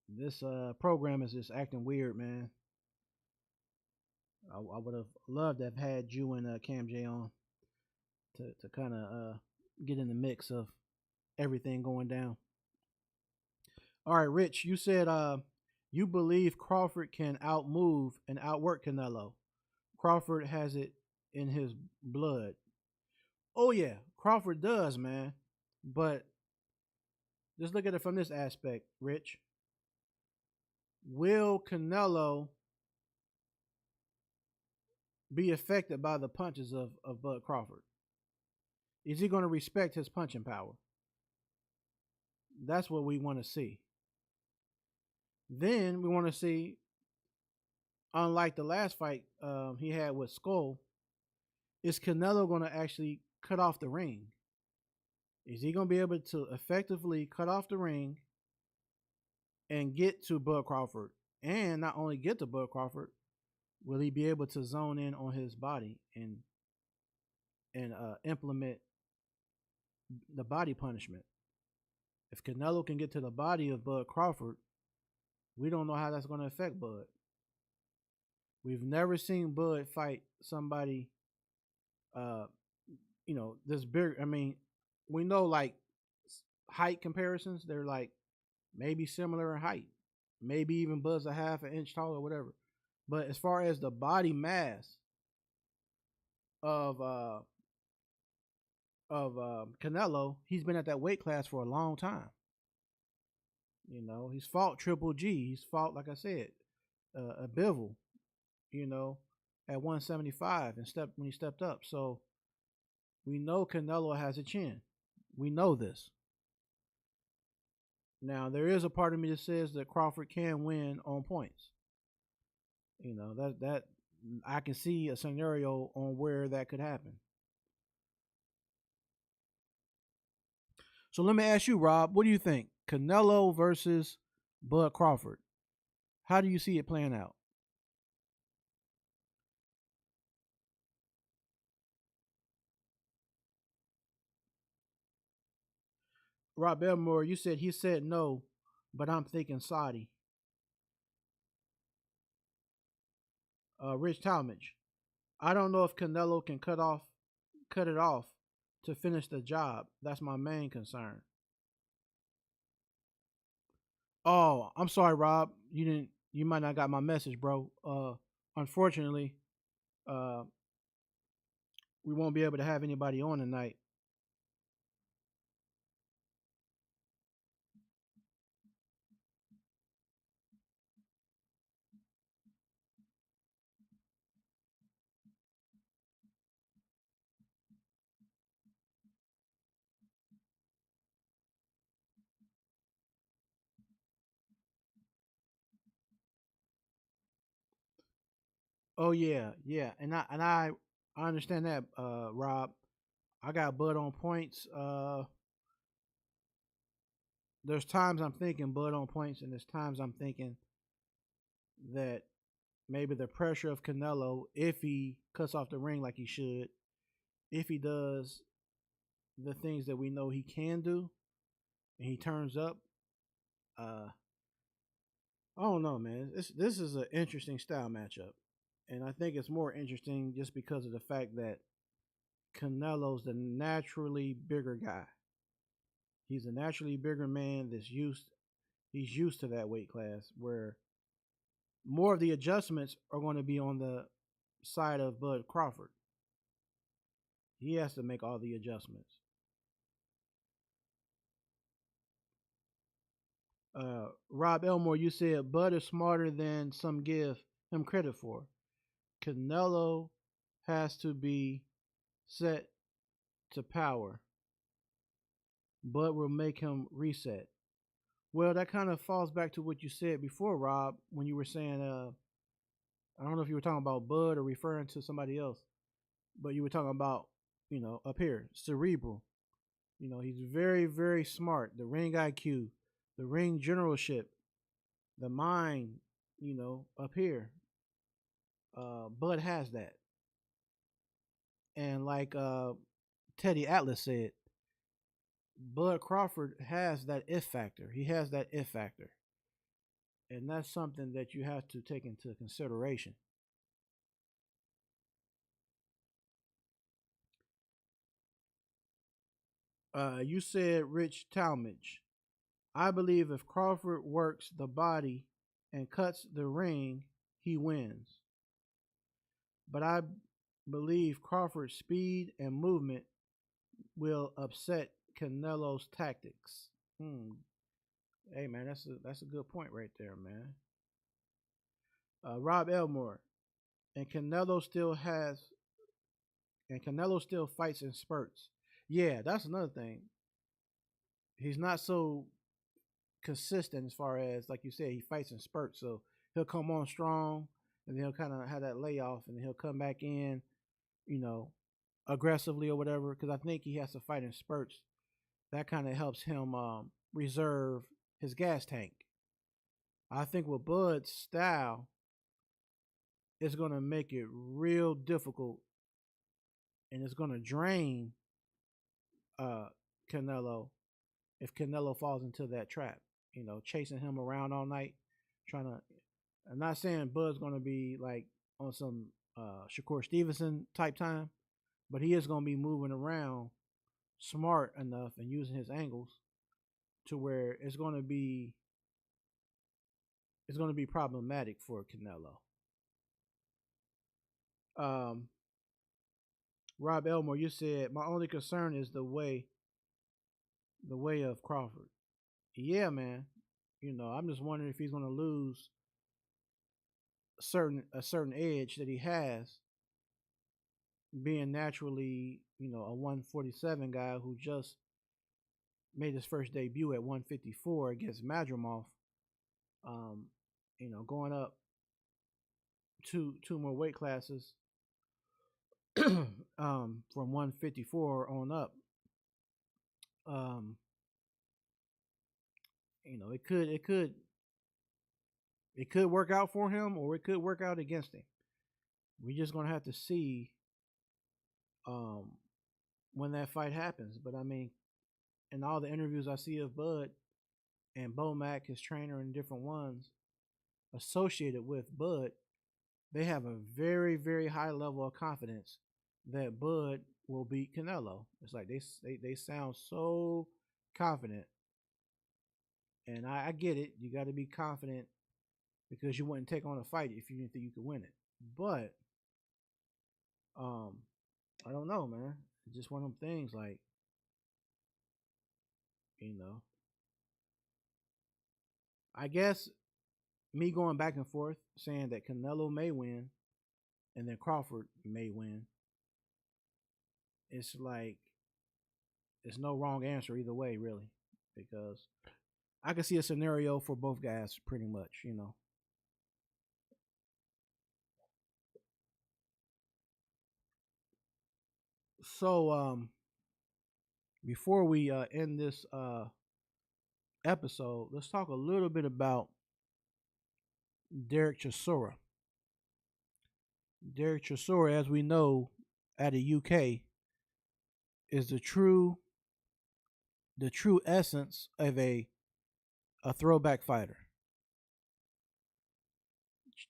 this program is just acting weird, man. I would have loved to have had you and Cam J on to kind of get in the mix of everything going down. All right, Rich, you said you believe Crawford can outmove and outwork Canelo. Crawford has it in his blood. Oh yeah, Crawford does, man. But just look at it from this aspect, Rich. Will Canelo be affected by the punches of Bud Crawford? Is he going to respect his punching power? That's what we want to see. Then we want to see, unlike the last fight he had with Skull, is Canelo going to actually cut off the ring? Is he going to be able to effectively cut off the ring and get to Bud Crawford? And not only get to Bud Crawford, will he be able to zone in on his body and implement the body punishment? If Canelo can get to the body of Bud Crawford, we don't know how that's going to affect Bud. We've never seen Bud fight somebody, uh, this big. I mean, we know like height comparisons, they're like maybe similar in height, maybe even Bud's a half an inch taller, or whatever. But as far as the body mass of Canelo, he's been at that weight class for a long time. He's fought Triple G. He's fought, like I said, a Bivol. At 175 and when he stepped up. So we know Canelo has a chin. We know this. Now there is a part of me that says that Crawford can win on points. That I can see a scenario on where that could happen. So let me ask you, Rob, what do you think? Canelo versus Bud Crawford. How do you see it playing out? Rob Elmore, you said he said no, but I'm thinking Saudi. Rich Talmadge. I don't know if Canelo can cut it off to finish the job. That's my main concern. Oh, I'm sorry, Rob. You might not got my message, bro. Unfortunately, uh we won't be able to have anybody on tonight. Oh yeah, yeah. And I understand that, Rob. I got Bud on points. There's times I'm thinking Bud on points, and there's times I'm thinking that maybe the pressure of Canelo, if he cuts off the ring like he should, if he does the things that we know he can do, and he turns up, uh, I don't know, man. This is an interesting style matchup, and I think it's more interesting just because of the fact that Canelo's the naturally bigger guy. He's a naturally bigger man he's used to that weight class where more of the adjustments are going to be on the side of Bud Crawford. He has to make all the adjustments. Rob Elmore, you said Bud is smarter than some give him credit for. Canelo has to be set to power. Bud will make him reset. Well, that kind of falls back to what you said before, Rob, when you were saying, I don't know if you were talking about Bud or referring to somebody else, but you were talking about, up here, cerebral. He's very, very smart. The ring IQ, the ring generalship, the mind, up here. Bud has that. And like Teddy Atlas said, Bud Crawford has that if factor. He has that if factor. And that's something that you have to take into consideration. You said Rich Talmadge. I believe if Crawford works the body and cuts the ring, he wins. But I believe Crawford's speed and movement will upset Canelo's tactics. Hmm. Hey man, that's a good point right there, man. Rob Elmore and Canelo still fights in spurts. Yeah, that's another thing. He's not so consistent as far as like you said, he fights in spurts. So he'll come on strong and then he'll kind of have that layoff and then he'll come back in, you know, aggressively or whatever. Because I think he has to fight in spurts. That kind of helps him reserve his gas tank. I think with Bud's style, it's going to make it real difficult and it's going to drain uh, Canelo if Canelo falls into that trap. Chasing him around all night, trying to. I'm not saying Bud's going to be like on some Shakur Stevenson type time, but he is going to be moving around smart enough and using his angles to where it's going to be problematic for Canelo. Um, Rob Elmore, you said my only concern is the way of Crawford. Yeah, man. I'm just wondering if he's going to lose a certain edge that he has, being naturally, a 147 guy who just made his first debut at 154 against Madrimov. Um, going up two more weight classes from 154 on up. Um, it could work out for him or it could work out against him. We're just gonna have to see um, when that fight happens. But I mean, in all the interviews I see of Bud and Bomac, his trainer, and different ones associated with Bud, they have a very, very high level of confidence that Bud will beat Canelo. It's like they sound so confident, and I get it. You got to be confident because you wouldn't take on a fight if you didn't think you could win it. But um, I don't know, man. It's just one of them things. Like you know, I guess me going back and forth saying that Canelo may win and then Crawford may win. It's like there's no wrong answer either way, really, because I can see a scenario for both guys pretty much. So before we end this episode, let's talk a little bit about Derek Chisora. Derek Chisora, as we know, out of UK, is the true essence of a throwback fighter.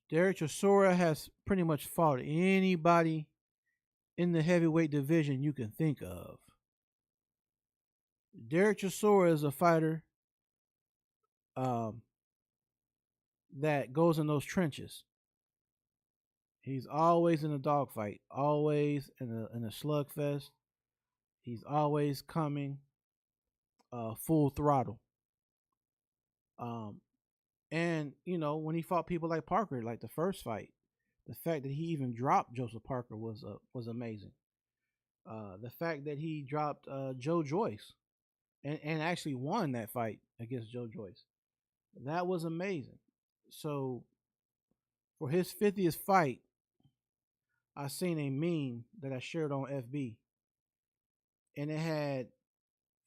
Derek Chisora has pretty much fought anybody in the heavyweight division you can think of. Derek Chisora is a fighter um, that goes in those trenches. He's always in a dogfight, always in a slugfest. He's always coming full throttle. Um, and when he fought people like Parker, like the first fight, the fact that he even dropped Joseph Parker was amazing. The fact that he dropped Joe Joyce and actually won that fight against Joe Joyce, that was amazing. So for his 50th fight, I seen a meme that I shared on FB, and it had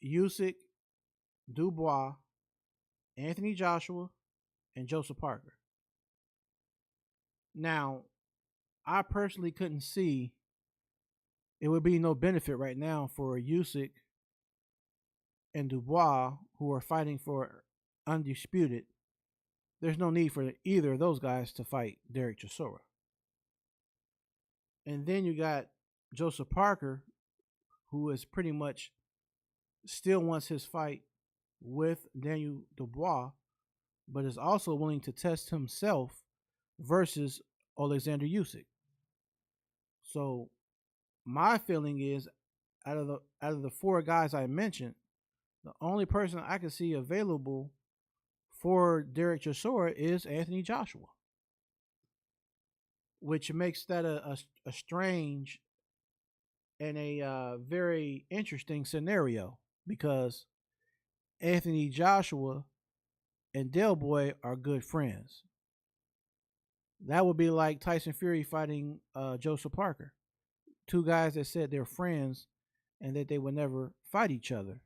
Usyk, Dubois, Anthony Joshua, and Joseph Parker. Now, I personally couldn't see it would be no benefit right now for Usyk and Dubois, who are fighting for undisputed. There's no need for either of those guys to fight Derek Chisora. And then you got Joseph Parker, who is pretty much still wants his fight with Daniel Dubois, but is also willing to test himself versus Alexander Usyk. So my feeling is out of the four guys I mentioned, the only person I can see available for Derek Chisora is Anthony Joshua, which makes that a strange and a very interesting scenario because Anthony Joshua and Del Boy are good friends. That would be like Tyson Fury fighting Joseph Parker. Two guys that said they're friends and that they would never fight each other.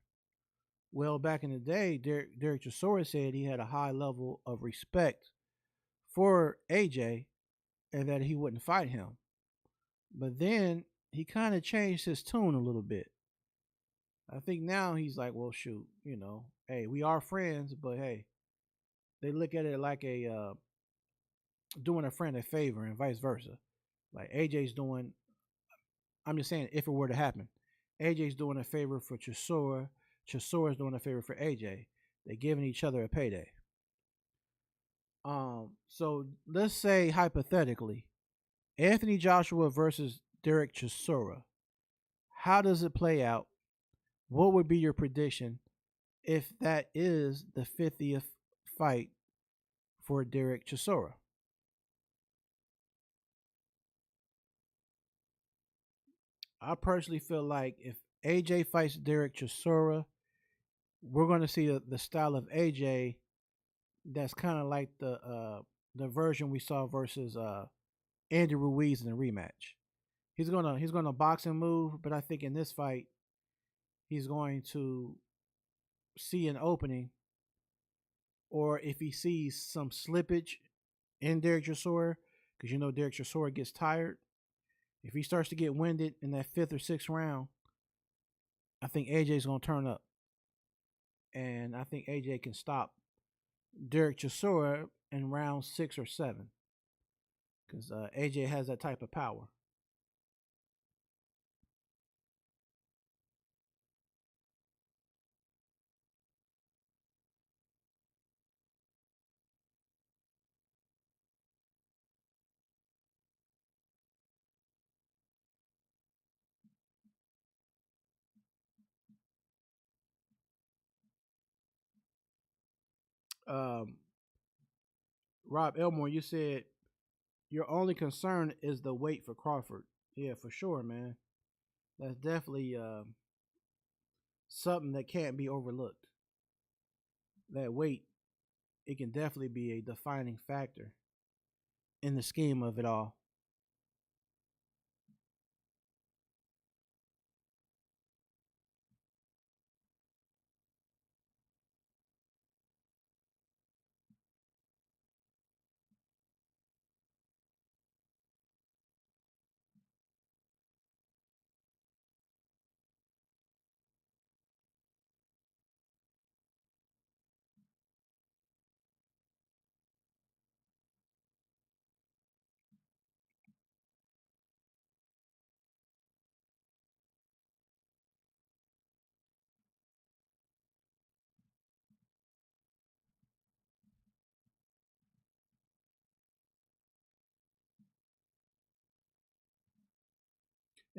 Well, back in the day, Derek Chisora said he had a high level of respect for AJ and that he wouldn't fight him. But then he kind of changed his tune a little bit. I think now he's like, well, shoot, hey, we are friends, but hey, they look at it like a doing a friend a favor and vice versa. Like AJ's doing, I'm just saying, if it were to happen, AJ's doing a favor for Chisora, Chisora's doing a favor for AJ. They're giving each other a payday. So let's say hypothetically, Anthony Joshua versus Derek Chisora. How does it play out? What would be your prediction if that is the 50th fight for Derek Chisora? I personally feel like if AJ fights Derek Chisora, we're going to see the style of AJ that's kind of like the version we saw versus Andy Ruiz in the rematch. He's gonna box and move, but I think in this fight he's going to see an opening, or if he sees some slippage in Derek Chisora, because you know Derek Chisora gets tired. If he starts to get winded in that fifth or sixth round, I think AJ's gonna turn up, and I think AJ can stop Derek Chisora in round 6 or 7, because AJ has that type of power. Um, Rob Elmore, you said your only concern is the weight for Crawford. Yeah, for sure, man. That's definitely something that can't be overlooked. That weight, it can definitely be a defining factor in the scheme of it all.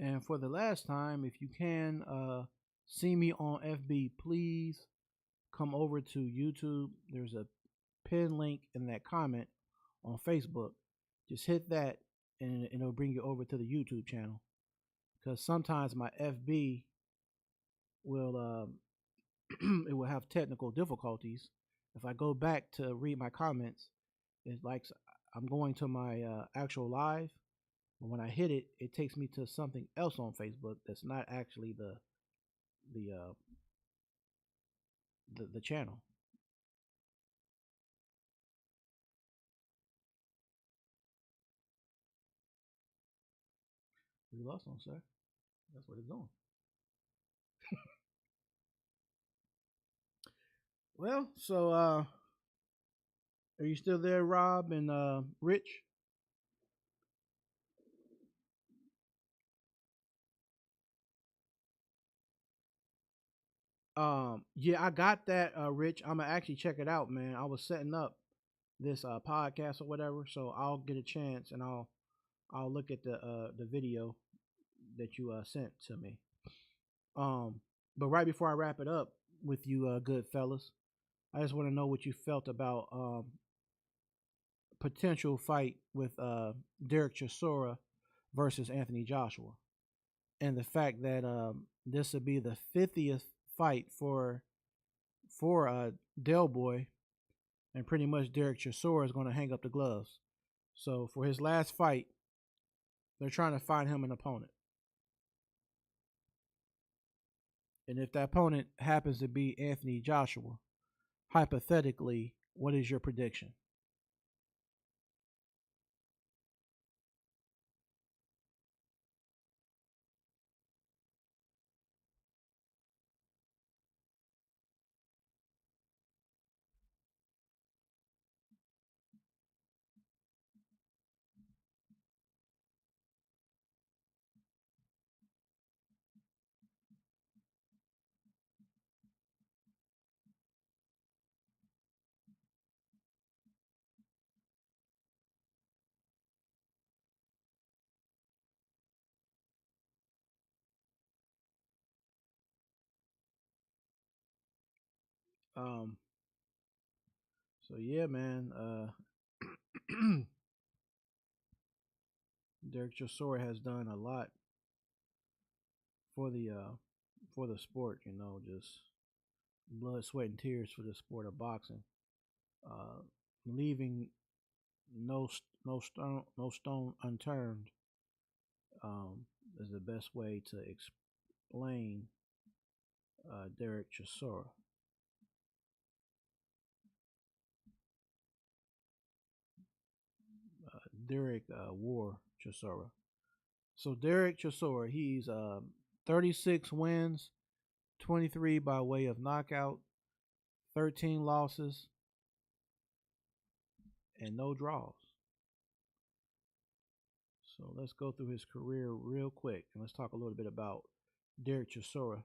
And for the last time, if you can see me on FB, please come over to YouTube. There's a pin link in that comment on Facebook. Just hit that, and it'll bring you over to the YouTube channel. Because sometimes my FB will it will have technical difficulties. If I go back to read my comments, it's like I'm going to my actual live, but when I hit it, it takes me to something else on Facebook that's not actually the uh, the channel. We lost on, sir. That's what it's doing. Well, so are you still there, Rob and Rich? Yeah, I got that, Rich. I'm gonna actually check it out, man. I was setting up this podcast or whatever, so I'll get a chance and I'll look at the video that you sent to me. Um, but right before I wrap it up with you, good fellas, I just want to know what you felt about potential fight with Derek Chisora versus Anthony Joshua, and the fact that this would be the 50th fight for Del Boy, and pretty much Derek Chisora is going to hang up the gloves. So for his last fight, they're trying to find him an opponent, and if that opponent happens to be Anthony Joshua, hypothetically, what is your prediction? Um, so yeah, man. Derek Chisora has done a lot for the sport. You know, just blood, sweat, and tears for the sport of boxing, uh, leaving no stone unturned. Um, is the best way to explain Derek Chisora. Derek War Chisora. So Derek Chisora, he's 36 wins, 23 by way of knockout, 13 losses, and no draws. So let's go through his career real quick and let's talk a little bit about Derek Chisora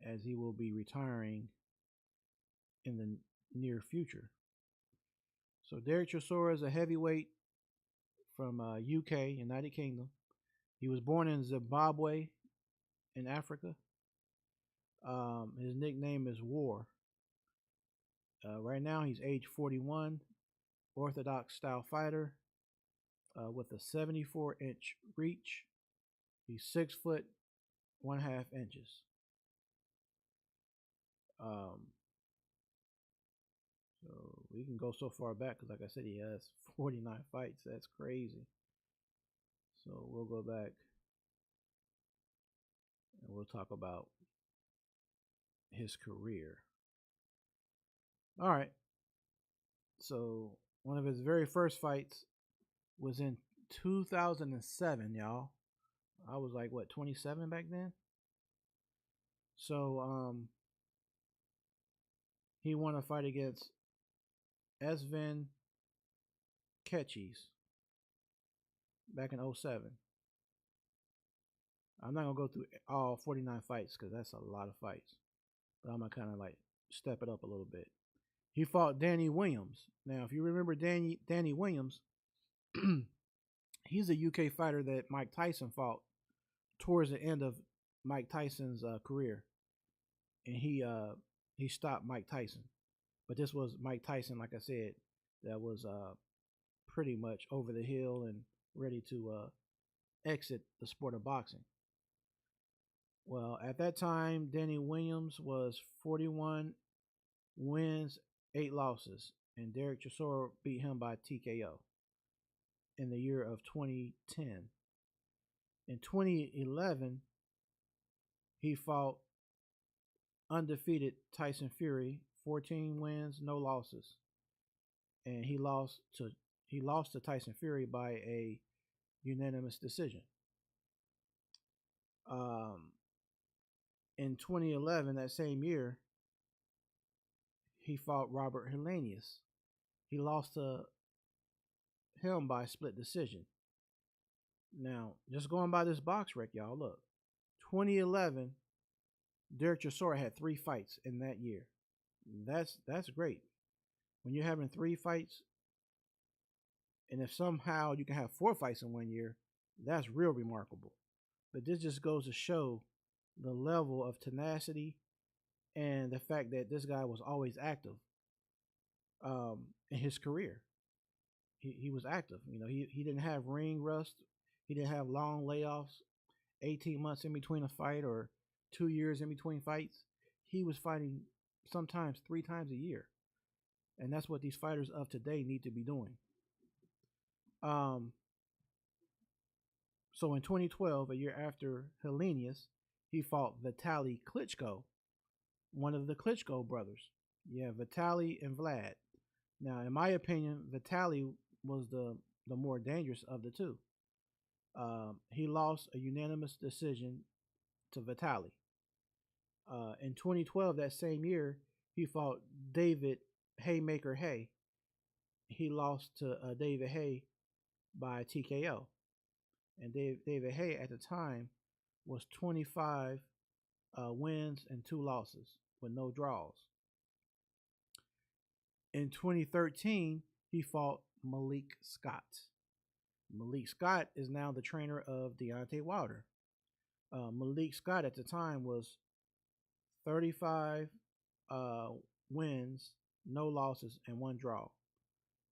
as he will be retiring in the near future. So Derek Chisora is a heavyweight from UK, United Kingdom. He was born in Zimbabwe in Africa. His nickname is War. Right now he's age 41, orthodox style fighter with a 74-inch reach. He's 6 foot 1/2 inches. So we can go so far back because, like I said, he has 49 fights. That's crazy. So we'll go back and we'll talk about his career. All right. So one of his very first fights was in 2007, y'all. I was like, what, 27 back then? So he won a fight against Esvin Ketchis back in 07. I'm not going to go through all 49 fights because that's a lot of fights. But I'm going to kind of like step it up a little bit. He fought Danny Williams. Now, if you remember Danny Williams, he's a UK fighter that Mike Tyson fought towards the end of Mike Tyson's career. And he stopped Mike Tyson. But this was Mike Tyson, like I said, that was pretty much over the hill and ready to exit the sport of boxing. Well, at that time, Danny Williams was 41 wins, 8 losses, and Derek Chisora beat him by TKO in the year of 2010. In 2011, he fought undefeated Tyson Fury, 14 wins, no losses, and he lost to Tyson Fury by a unanimous decision. In 2011, that same year, he fought Robert Helenius. He lost to him by split decision. Now, just going by this box rec, y'all, look. 2011, Derek Chisora had 3 fights in that year. That's great. When you're having 3 fights, and if somehow you can have 4 fights in 1 year, that's real remarkable. But this just goes to show the level of tenacity and the fact that this guy was always active in his career. He was active. You know, he didn't have ring rust. He didn't have long layoffs, 18 months in between a fight or 2 years in between fights. He was fighting sometimes 3 times a year. And that's what these fighters of today need to be doing. So in 2012, a year after Helenius, he fought Vitaly Klitschko, one of the Klitschko brothers. Yeah, Vitaly and Vlad. Now, in my opinion, Vitaly was the more dangerous of the two. He lost a unanimous decision to Vitaly. In 2012, that same year, he fought David Haymaker Hay. He lost to David Hay by TKO. And David Hay at the time was 25 wins and 2 losses with no draws. In 2013, he fought Malik Scott. Malik Scott is now the trainer of Deontay Wilder. Malik Scott at the time was 35 wins, no losses, and 1 draw.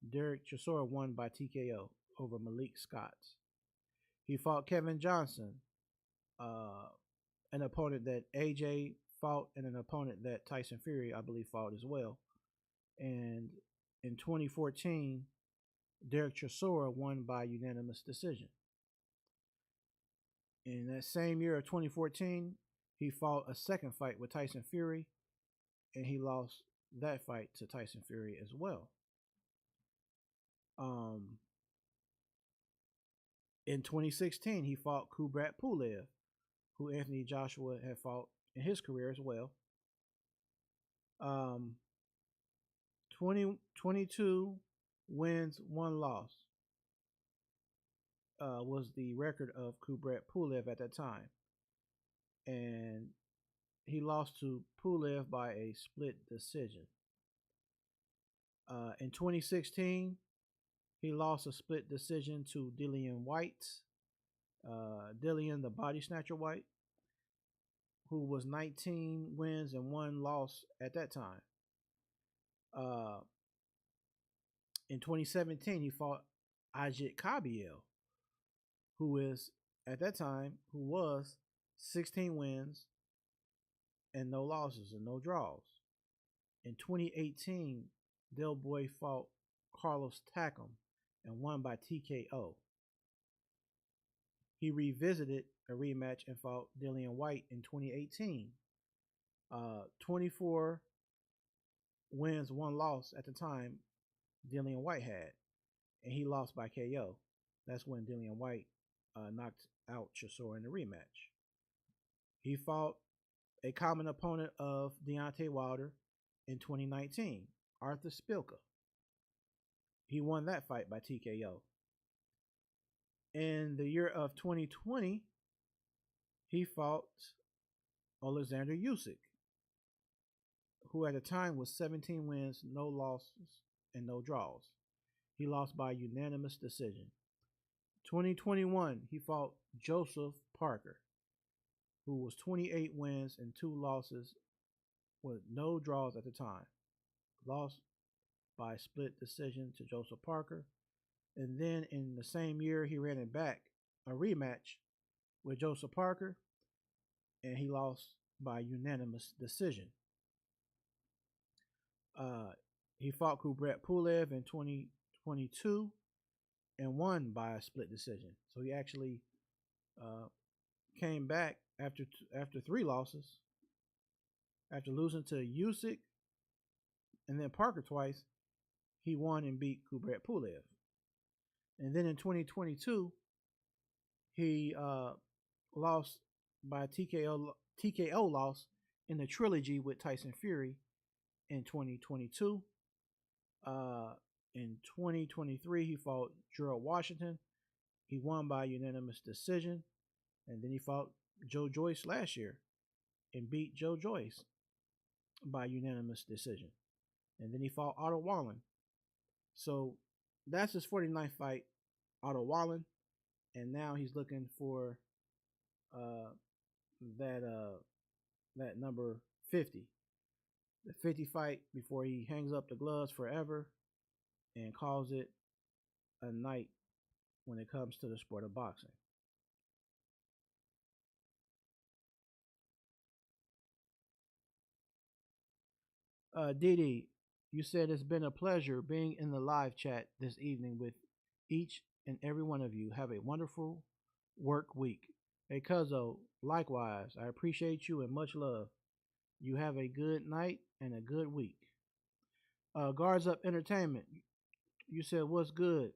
Derek Chisora won by TKO over Malik Scott. He fought Kevin Johnson, an opponent that AJ fought and an opponent that Tyson Fury, I believe, fought as well. And in 2014, Derek Chisora won by unanimous decision. In that same year of 2014, he fought a second fight with Tyson Fury, and he lost that fight to Tyson Fury as well. In 2016, he fought Kubrat Pulev, who Anthony Joshua had fought in his career as well. 22 wins, 1 loss was the record of Kubrat Pulev at that time. And he lost to Pulev by a split decision. In 2016, he lost a split decision to Dillian White. Dillian, the body snatcher White, who was 19 wins and 1 loss at that time. In 2017, he fought Ajit Kabiel, who was 16 wins and no losses and no draws. In 2018, Del Boy fought Carlos Takam and won by TKO. He revisited a rematch and fought Dillian White in 2018. 24 wins, 1 loss at the time Dillian White had, and he lost by KO. That's when Dillian White knocked out Chisora in the rematch. He fought a common opponent of Deontay Wilder in 2019, Arthur Spilka. He won that fight by TKO. In the year of 2020, he fought Alexander Usyk, who at the time was 17 wins, no losses, and no draws. He lost by unanimous decision. 2021, he fought Joseph Parker, who was 28 wins and 2 losses with no draws at the time. Lost by split decision to Joseph Parker. And then in the same year, he ran it back, a rematch with Joseph Parker, and he lost by unanimous decision. He fought Kubrat Pulev in 2022 and won by a split decision. So he actually came back after 3 losses. After losing to Usyk and then Parker twice, he won and beat Kubrat Pulev. And then in 2022, he lost by TKO loss in the trilogy with Tyson Fury in 2022. In 2023, he fought Jarell Washington. He won by unanimous decision. And then he fought Joe Joyce last year and beat Joe Joyce by unanimous decision. And then he fought Otto Wallin. So that's his 49th fight, Otto Wallin. And now he's looking for that number 50. The 50 fight before he hangs up the gloves forever and calls it a night when it comes to the sport of boxing. Didi, you said it's been a pleasure being in the live chat this evening with each and every one of you. Have a wonderful work week. Hey, Cuzzo, likewise, I appreciate you and much love. You have a good night and a good week. Guards Up Entertainment, you said what's good?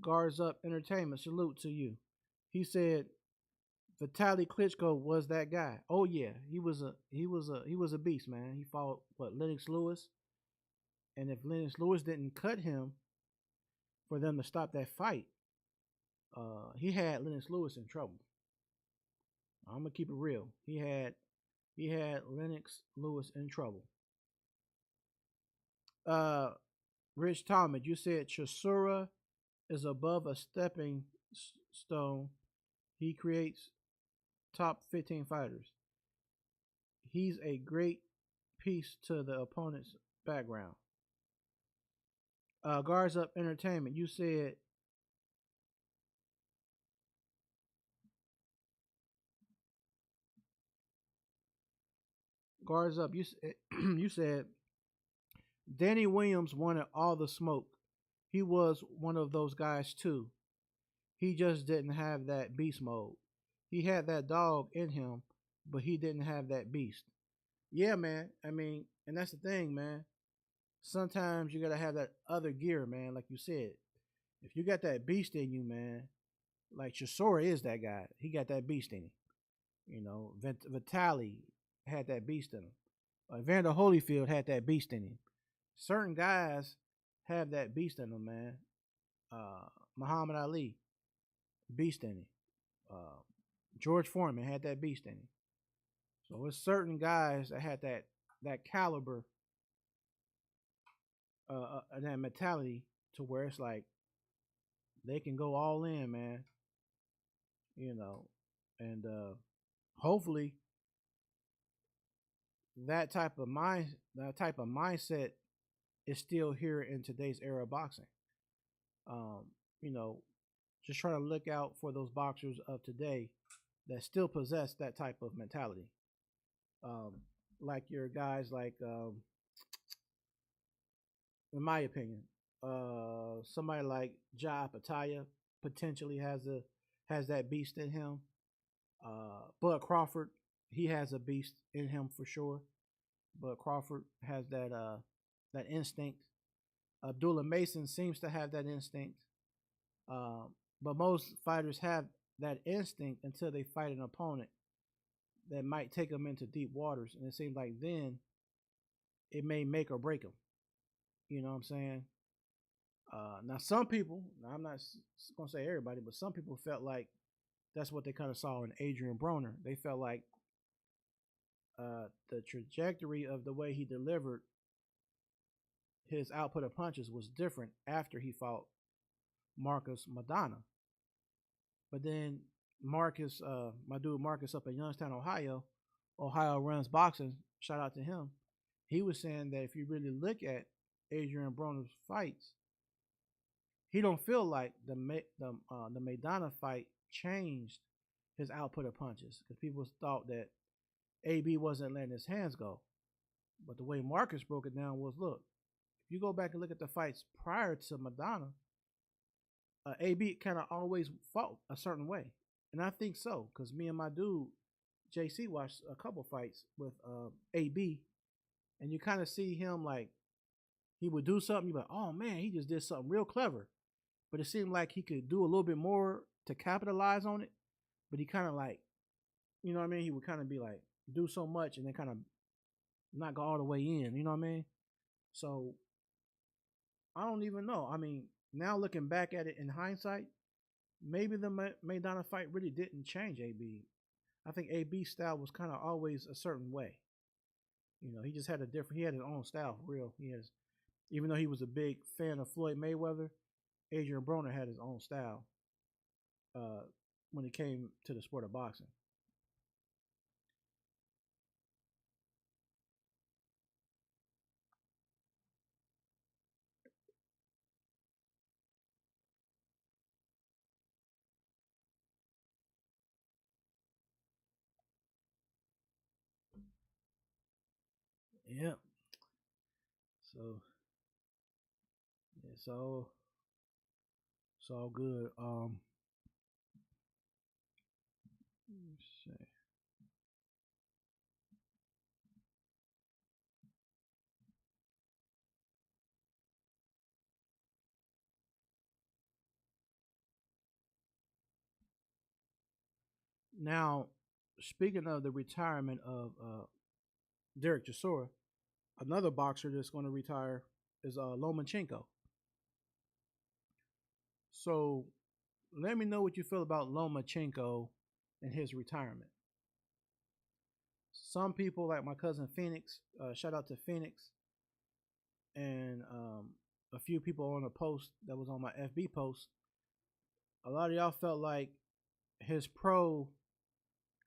Guards Up Entertainment, salute to you. He said Vitaly Klitschko was that guy. Oh yeah, he was a beast, man. He fought Lennox Lewis, and if Lennox Lewis didn't cut him for them to stop that fight, he had Lennox Lewis in trouble. I'm gonna keep it real. He had Lennox Lewis in trouble. Rich Talmud, you said Chisora is above a stepping stone. He creates top 15 fighters. He's a great piece to the opponent's background. Guards Up Entertainment, you said Guards up. You said Danny Williams wanted all the smoke. He was one of those guys too. He just didn't have that beast mode. He had that dog in him, but he didn't have that beast. Yeah, man. I mean, and that's the thing, man. Sometimes you gotta have that other gear, man. Like you said, if you got that beast in you, man, like Chisora is that guy. He got that beast in him. You know, Vitali had that beast in him. Vander Holyfield had that beast in him. Certain guys have that beast in them, man. Uh, Muhammad Ali, beast in him. Uh, George Foreman had that beast in him. So it's certain guys that had that caliber, and that mentality to where it's like they can go all in, man. You know, and hopefully that type of mindset is still here in today's era of boxing. Um, you know, just try to look out for those boxers of today that still possess that type of mentality. Um, like your guys, like in my opinion, somebody like Jai Opetaia potentially has that beast in him. Bud Crawford, he has a beast in him for sure. Bud Crawford has that instinct. Abdullah Mason seems to have that instinct. Um, but most fighters have that instinct until they fight an opponent that might take them into deep waters, and it seems like then it may make or break them. You know what I'm saying? Now, some people, now I'm not gonna say everybody, but some people felt like that's what they kind of saw in Adrian Broner. They felt like the trajectory of the way he delivered his output of punches was different after he fought Marcus Madonna. But then Marcus, my dude Marcus up in Youngstown, Ohio runs boxing. Shout out to him. He was saying that if you really look at Adrian Broner's fights, he don't feel like the Maidana fight changed his output of punches because people thought that AB wasn't letting his hands go. But the way Marcus broke it down was, look, if you go back and look at the fights prior to Madonna, AB kind of always fought a certain way, and I think so because me and my dude JC watched a couple fights with AB, and you kind of see him like he would do something. You're like, oh man, he just did something real clever, but it seemed like he could do a little bit more to capitalize on it. But he kind of like, you know what I mean? He would kind of be like do so much and then kind of not go all the way in. You know what I mean? So I don't even know. I mean, now looking back at it in hindsight, maybe the Maidana fight really didn't change AB. I think AB's style was kind of always a certain way. You know, he just had a different. He had his own style for real. He has, even though he was a big fan of Floyd Mayweather, Adrian Broner had his own style uh, when it came to the sport of boxing. Yeah. So it's all good. Let's see. Now, speaking of the retirement of Derek Chisora, another boxer that's going to retire is Lomachenko. So let me know what you feel about Lomachenko and his retirement. Some people, like my cousin Phoenix, shout out to Phoenix, and a few people on a post that was on my FB post. A lot of y'all felt like his pro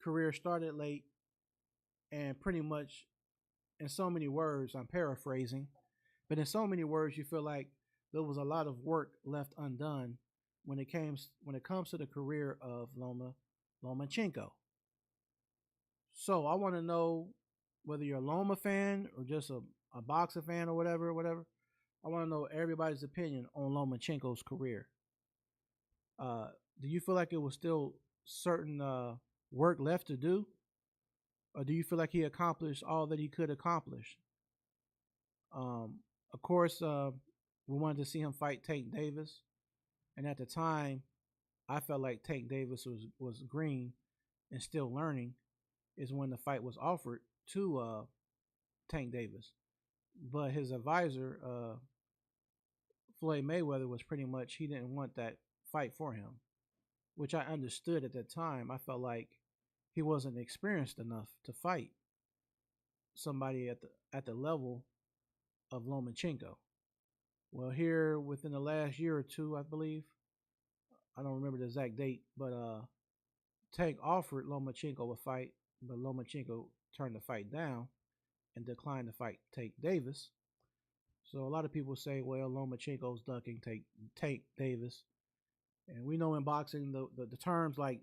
career started late and pretty much, in so many words, I'm paraphrasing, but in so many words, you feel like there was a lot of work left undone when it comes to the career of Lomachenko. So I want to know whether you're a Loma fan or just a boxer fan or whatever. I want to know everybody's opinion on Lomachenko's career. Uh, do you feel like it was still certain work left to do, or do you feel like he accomplished all that he could accomplish? Of course, we wanted to see him fight Tank Davis, and at the time, I felt like Tank Davis was green and still learning. Is when the fight was offered to Tank Davis, but his advisor, Floyd Mayweather, was pretty much he didn't want that fight for him, which I understood at that time. I felt like he wasn't experienced enough to fight somebody at the level of Lomachenko. Well, here within the last year or two, I believe, I don't remember the exact date, but Tank offered Lomachenko a fight, but Lomachenko turned the fight down and declined to fight Tank Davis. So a lot of people say, well, Lomachenko's ducking Tank Davis. And we know in boxing, the terms like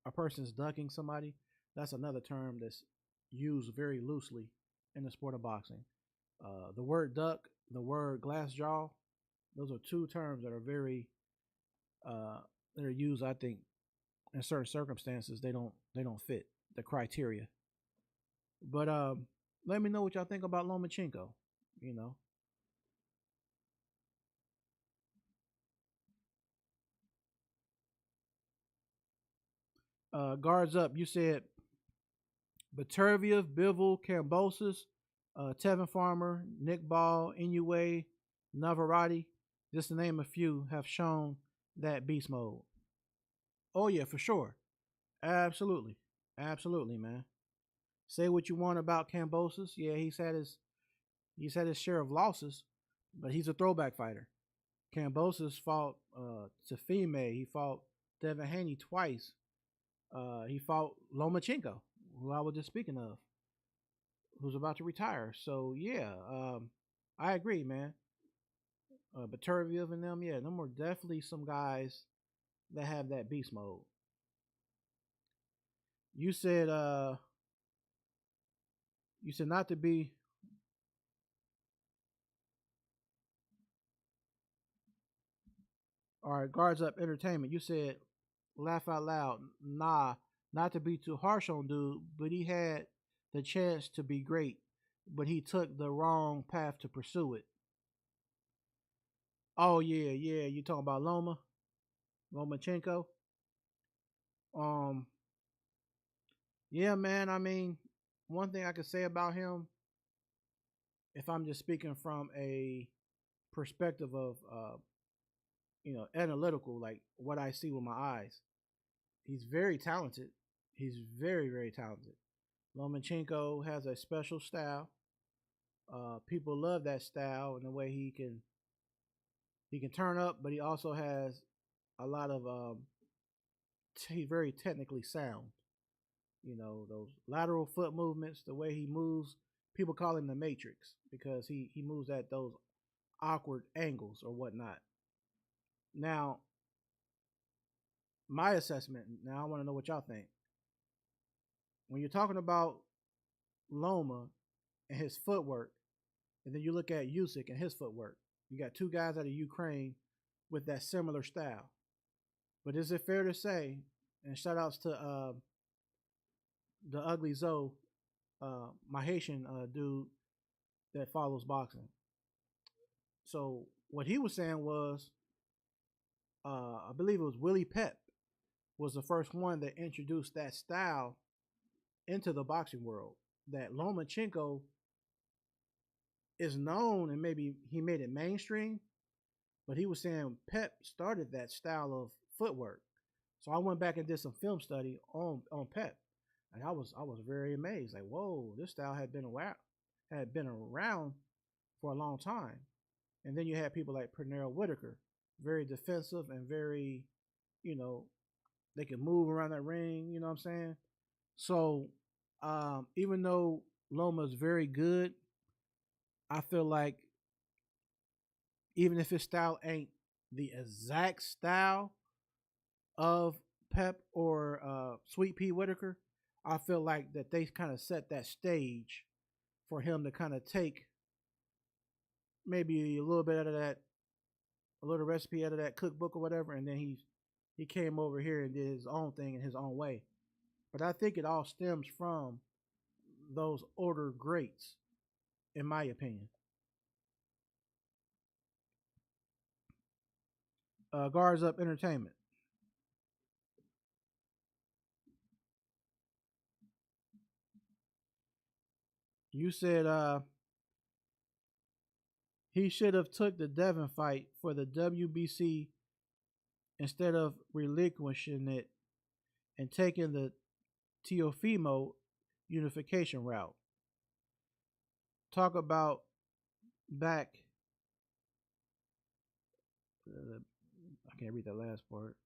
a person's ducking somebody, that's another term that's used very loosely in the sport of boxing. The word duck, the word glass jaw, those are two terms that are very uh, that are used. I think in certain circumstances they don't fit the criteria. But let me know what y'all think about Lomachenko. You know, guards up. You said Baturviev, Bivol, Cambosis, Tevin Farmer, Nick Ball, Inoue, Navarrete, just to name a few, have shown that beast mode. Oh yeah, for sure. Absolutely. Absolutely, man. Say what you want about Cambosis. Yeah, he's had his share of losses, but he's a throwback fighter. Cambosis fought Tafime. He fought Devin Haney twice. He fought Lomachenko, who I was just speaking of, who's about to retire. So yeah, I agree, man. But Turviev and them, yeah, them were definitely some guys that have that beast mode. You said you said not to be all right, guards up entertainment. You said laugh out loud. Nah, not to be too harsh on dude, but he had the chance to be great, but he took the wrong path to pursue it. Oh yeah, yeah. You talking about Lomachenko? Um, yeah, man. I mean, one thing I could say about him, if I'm just speaking from a perspective of analytical, like what I see with my eyes, he's very talented. He's very talented. Lomachenko has a special style. People love that style and the way he can turn up, but he also has a lot of he's very technically sound. Those lateral foot movements, the way he moves. People call him the Matrix because he moves at those awkward angles or whatnot. Now, my assessment. Now, I want to know what y'all think. When you're talking about Loma and his footwork, and then you look at Usyk and his footwork, you got two guys out of Ukraine with that similar style. But is it fair to say, and shout outs to the Ugly Zoe, my Haitian dude that follows boxing. So what he was saying was, I believe it was Willie Pep was the first one that introduced that style into the boxing world. That Lomachenko is known and maybe he made it mainstream, but he was saying Pep started that style of footwork. So I went back and did some film study on Pep, and I was very amazed. Like, whoa, this style had been around for a long time. And then you had people like Pernell Whitaker, very defensive and very, you know, they can move around that ring. You know what I'm saying? So even though Loma's very good, I feel like even if his style ain't the exact style of Pep or Sweet Pea Whitaker, I feel like that they kind of set that stage for him to kind of take maybe a little bit out of that, a little recipe out of that cookbook or whatever, and then he came over here and did his own thing in his own way. But I think it all stems from those older greats, in my opinion. Guards Up Entertainment. You said he should have took the Devin fight for the WBC instead of relinquishing it and taking the Teofimo unification route. Talk about back. I can't read that last part.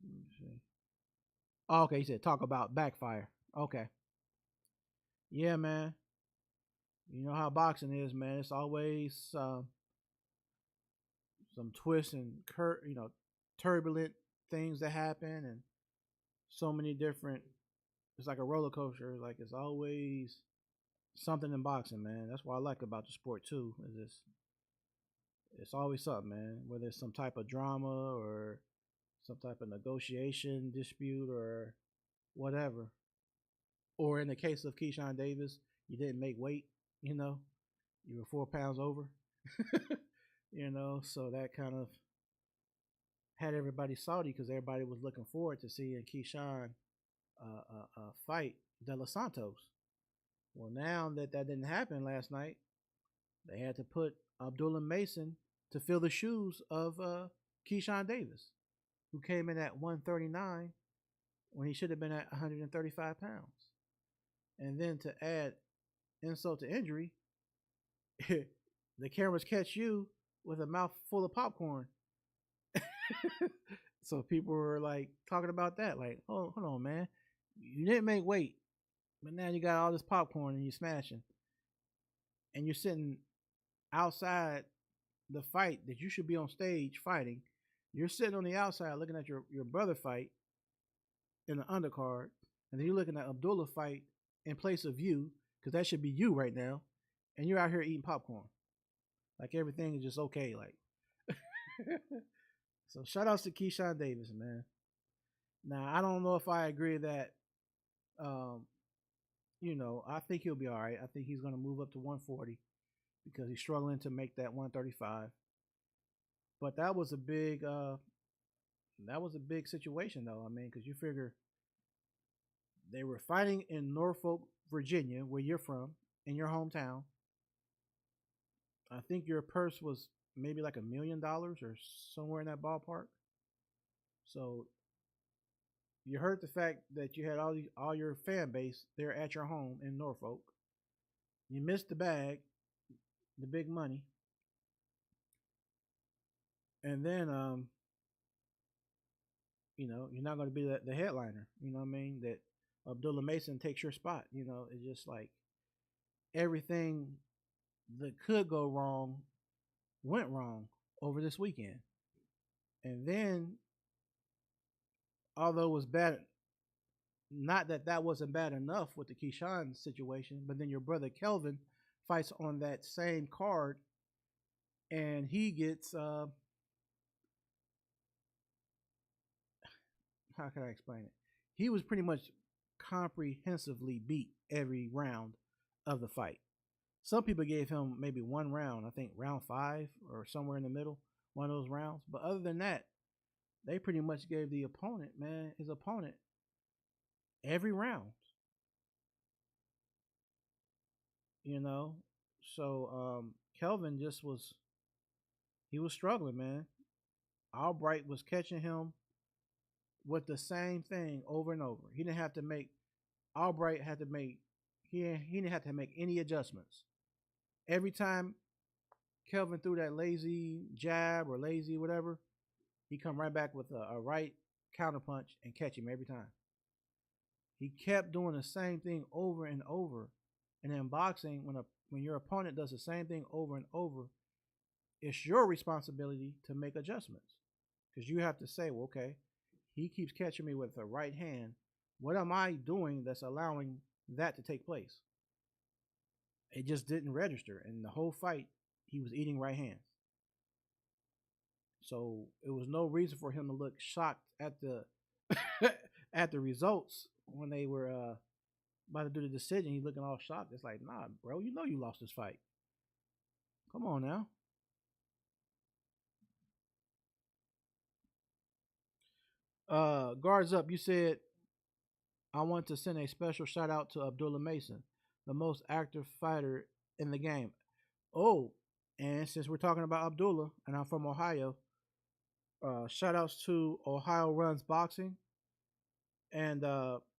Let me see. Oh, okay, he said talk about backfire. Okay. Yeah, man. You know how boxing is, man. It's always some twists and turbulent things that happen, and so many different. It's like a roller coaster. Like it's always something in boxing, man. That's what I like about the sport too. Is it's always something, man. Whether it's some type of drama or some type of negotiation dispute or whatever. Or in the case of Keshan Davis, you didn't make weight. You know, you were 4 pounds over. So that kind of had everybody salty because everybody was looking forward to seeing Keshan fight De Los Santos. Well, now that didn't happen last night, they had to put Abdullah Mason to fill the shoes of Keshan Davis, who came in at 139 when he should have been at 135 pounds. And then to add insult to injury, the cameras catch you with a mouth full of popcorn. So people were like talking about that, like, oh, hold on, man. You didn't make weight, but now you got all this popcorn and you're smashing. And you're sitting outside the fight that you should be on stage fighting. You're sitting on the outside looking at your brother fight in the undercard, and then you're looking at Abdullah fight in place of you, because that should be you right now, and you're out here eating popcorn. Like everything is just okay. Like so shout outs to Keshan Davis, man. Now I don't know if I agree that um, I think he'll be all right. I think he's gonna move up to 140 because he's struggling to make that 135. But that was a big situation though. I mean, because you figure they were fighting in Norfolk, Virginia, where you're from, in your hometown. I think your purse was maybe like $1 million or somewhere in that ballpark. So you heard the fact that you had all your fan base there at your home in Norfolk. You missed the bag, the big money, and then you're not going to be the headliner. You know what I mean? That Abdullah Mason takes your spot. It's just like everything that could go wrong went wrong over this weekend. And then, although it was bad, not that wasn't bad enough with the Keshan situation, but then your brother Kelvin fights on that same card, and he gets how can I explain it? He was pretty much comprehensively beat every round of the fight. Some people gave him maybe one round, I think round 5 or somewhere in the middle, one of those rounds. But other than that, they pretty much gave his opponent, every round. You know, so Kelvin he was struggling, man. Albright was catching him with the same thing over and over. He didn't have to make Albright had to make he didn't have to make any adjustments. Every time Kelvin threw that lazy jab or lazy whatever, he come right back with a right counterpunch and catch him every time. He kept doing the same thing over and over. And in boxing, when your opponent does the same thing over and over, it's your responsibility to make adjustments, because you have to say, well, okay, He keeps catching me with a right hand. What am I doing that's allowing that to take place? It just didn't register. And the whole fight, he was eating right hands. So it was no reason for him to look shocked at the at the results when they were about to do the decision. He's looking all shocked. It's like, nah, bro, you know you lost this fight. Come on now. Guards up. You said I want to send a special shout out to Abdullah Mason, the most active fighter in the game. Oh, and since we're talking about Abdullah, and I'm from Ohio, shout outs to Ohio Runs Boxing, and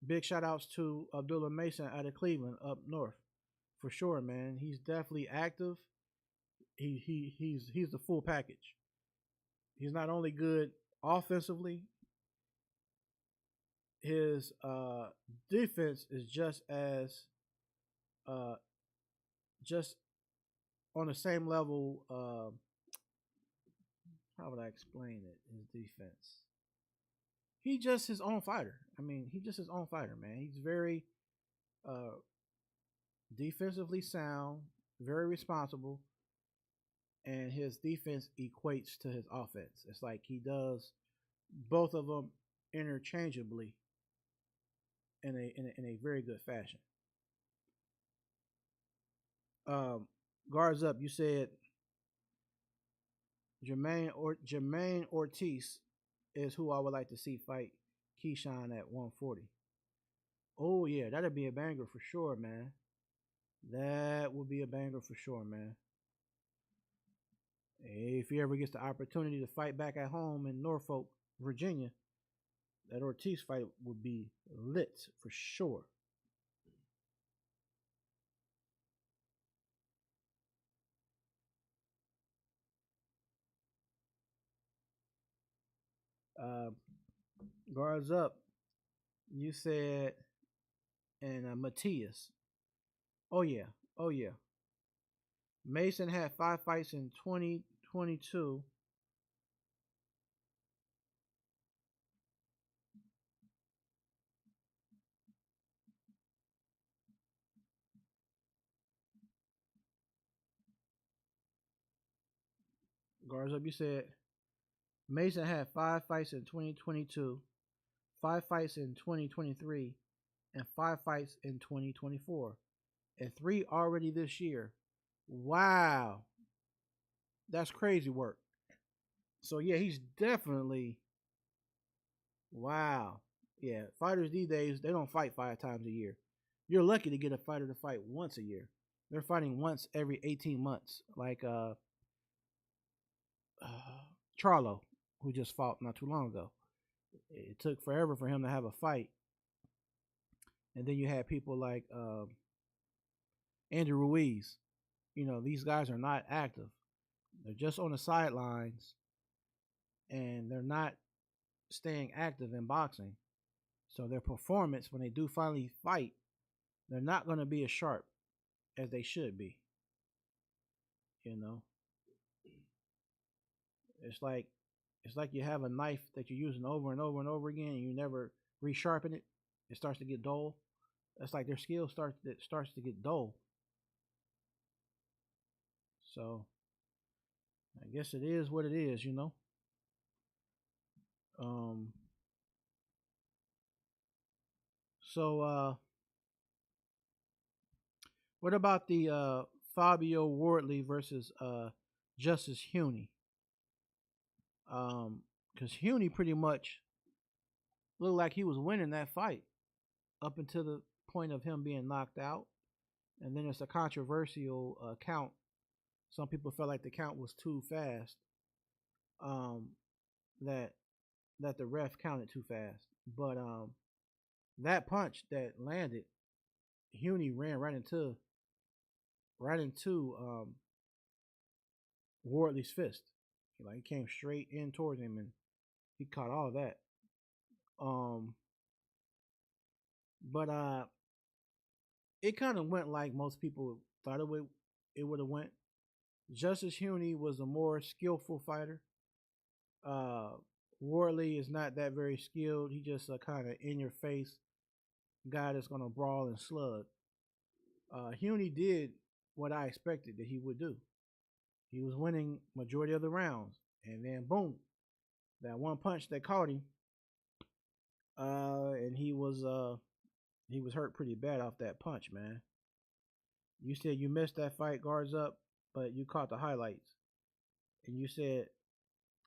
big shout outs to Abdullah Mason out of Cleveland up north. For sure, man. He's definitely active. He's the full package. He's not only good offensively, his defense is uh, just on the same level. How would I explain it? His defense. He just his own fighter. I mean, he just his own fighter, man. He's very uh, defensively sound, very responsible, and his defense equates to his offense. It's like he does both of them interchangeably in a very good fashion. Um, Guards up. You said Jermaine Ortiz is who I would like to see fight Keshan at 140. Oh yeah, that'd be a banger for sure, man. That would be a banger for sure, man. If he ever gets the opportunity to fight back at home in Norfolk, Virginia, that Ortiz fight would be lit for sure. Uh, Guards up. You said and Matias. Oh yeah, oh yeah. Mason had 5 fights in 2022. Guards up. You said Mason had 5 fights in 2022, 5 fights in 2023, and 5 fights in 2024, and three already this year. Wow, that's crazy work. So yeah, he's definitely wow. Yeah, fighters these days they don't fight 5 times a year. You're lucky to get a fighter to fight once a year. They're fighting once every 18 months, like uh Charlo, who just fought not too long ago. It took forever for him to have a fight, and then you had people like Andrew Ruiz. You know, these guys are not active. They're just on the sidelines, and they're not staying active in boxing. So their performance when they do finally fight, they're not going to be as sharp as they should be. You know, it's like it's like you have a knife that you're using over and over and over again, and you never resharpen it. It starts to get dull. That's like their skill starts to get dull. So I guess it is what it is. You know. Um. So what about the Fabio Wardley versus Justice Huey? Because Huey pretty much looked like he was winning that fight up until the point of him being knocked out, and then it's a controversial count. Some people felt like the count was too fast. Um, that that the ref counted too fast, but that punch that landed, Huey ran right into Wardley's fist. He came straight in towards him, and he caught all that. Um, but it kind of went like most people thought it would have went. Justice Huey was a more skillful fighter. Uh, Wardley is not that very skilled. He just a kind of in your face guy that's gonna brawl and slug. Huni did what I expected that he would do. He was winning majority of the rounds, and then boom, that one punch that caught him, and he was hurt pretty bad off that punch, man. You said you missed that fight, guards up, but you caught the highlights, and you said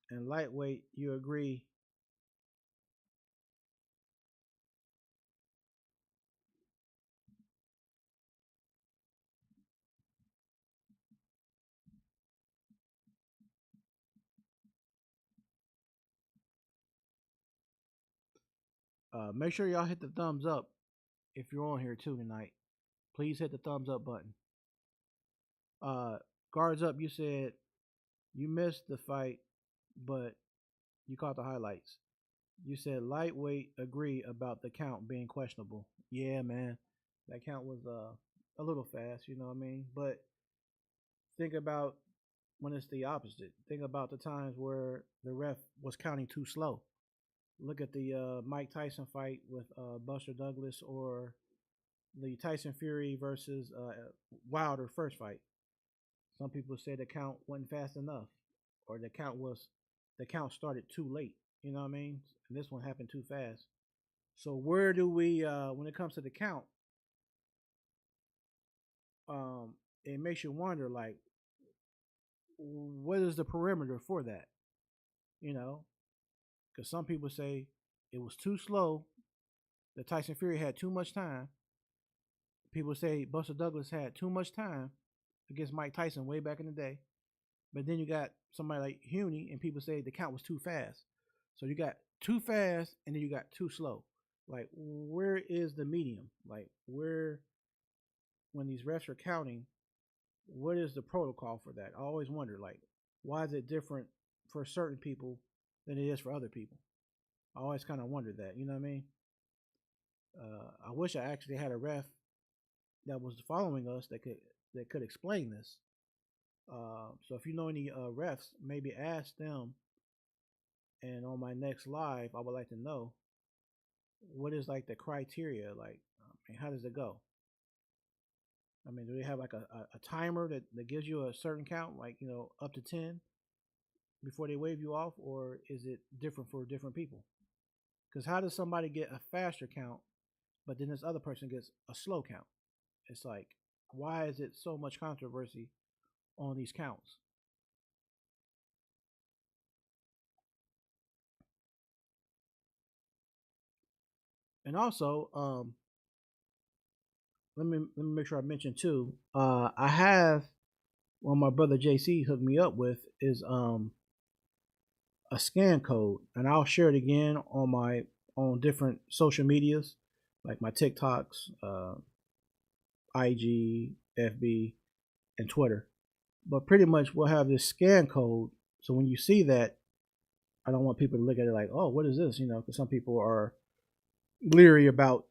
in lightweight you agree. Make sure y'all hit the thumbs up if you're on here too tonight. Please hit the thumbs up button. Uh, guards up, you said you missed the fight, but you caught the highlights. You said lightweight agree about the count being questionable. Yeah, man, that count was a little fast. You know what I mean? But think about when it's the opposite. Think about the times where the ref was counting too slow. Look at the Mike Tyson fight with Buster Douglas, or the Tyson Fury versus Wilder first fight. Some people say the count wasn't fast enough, or the count started too late. You know what I mean? And this one happened too fast. So where do we, when it comes to the count, it makes you wonder, like, what is the perimeter for that? You know, because some people say it was too slow. That Tyson Fury had too much time. People say Buster Douglas had too much time against Mike Tyson way back in the day. But then you got somebody like Huni, and people say the count was too fast. So you got too fast, and then you got too slow. Like, where is the medium? Like, where, when these refs are counting, what is the protocol for that? I always wonder, like, why is it different for certain people than it is for other people? I always kind of wondered that. You know what I mean? I wish I actually had a ref that was following us that could explain this. So if you know any refs, maybe ask them. And on my next live, I would like to know what is like the criteria. Like, how does it go? I mean, do they have like a timer that gives you a certain count, like, up to 10 before they wave you off, or is it different for different people? Because how does somebody get a faster count, but then this other person gets a slow count? It's like, why is it so much controversy on these counts? And also, let me make sure I mention too. I have what my brother JC hooked me up with is a scan code, and I'll share it again on different social medias, like my TikToks, IG, FB, and Twitter. But pretty much we'll have this scan code. So when you see that, I don't want people to look at it like, oh, what is this? Because some people are leery about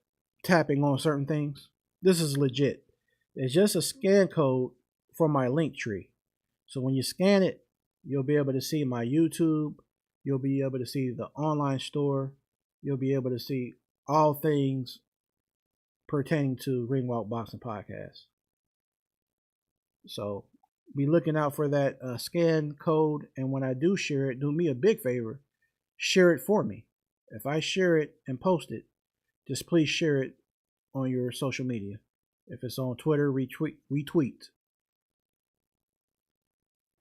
tapping on certain things. This is legit. It's just a scan code for my link tree. So when you scan it, you'll be able to see my YouTube. You'll be able to see the online store. You'll be able to see all things pertaining to Ring Walk Boxing Podcast. So be looking out for that scan code. And when I do share it, do me a big favor, share it for me. If I share it and post it, just please share it on your social media. If it's on Twitter, retweet.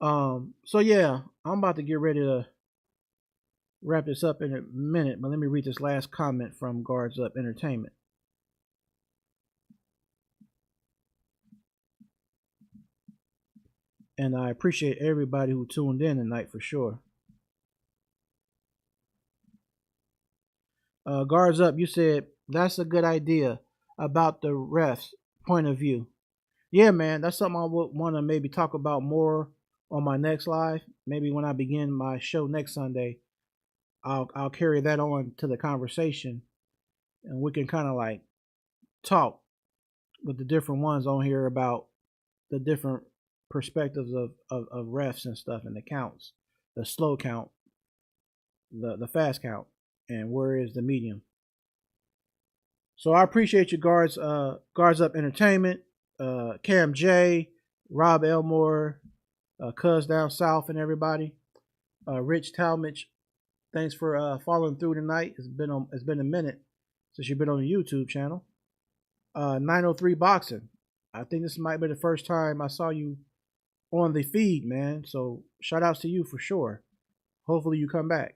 So yeah, I'm about to get ready to wrap this up in a minute, but let me read this last comment from Guards Up Entertainment. And I appreciate everybody who tuned in tonight for sure. Guards Up, you said that's a good idea about the refs' point of view. Yeah, man, that's something I would want to maybe talk about more on my next live. Maybe when I begin my show next Sunday, I'll carry that on to the conversation, and we can kind of like talk with the different ones on here about the different perspectives of refs and stuff and the counts, the slow count, the fast count, and where is the medium. So I appreciate you guards guards up entertainment, Cam J, Rob Elmore, Cuz down south, and everybody. Rich Talmadge, thanks for following through tonight. It's been a minute since you've been on the YouTube channel. 903 Boxing. I think this might be the first time I saw you on the feed, man. So shout outs to you for sure. Hopefully you come back.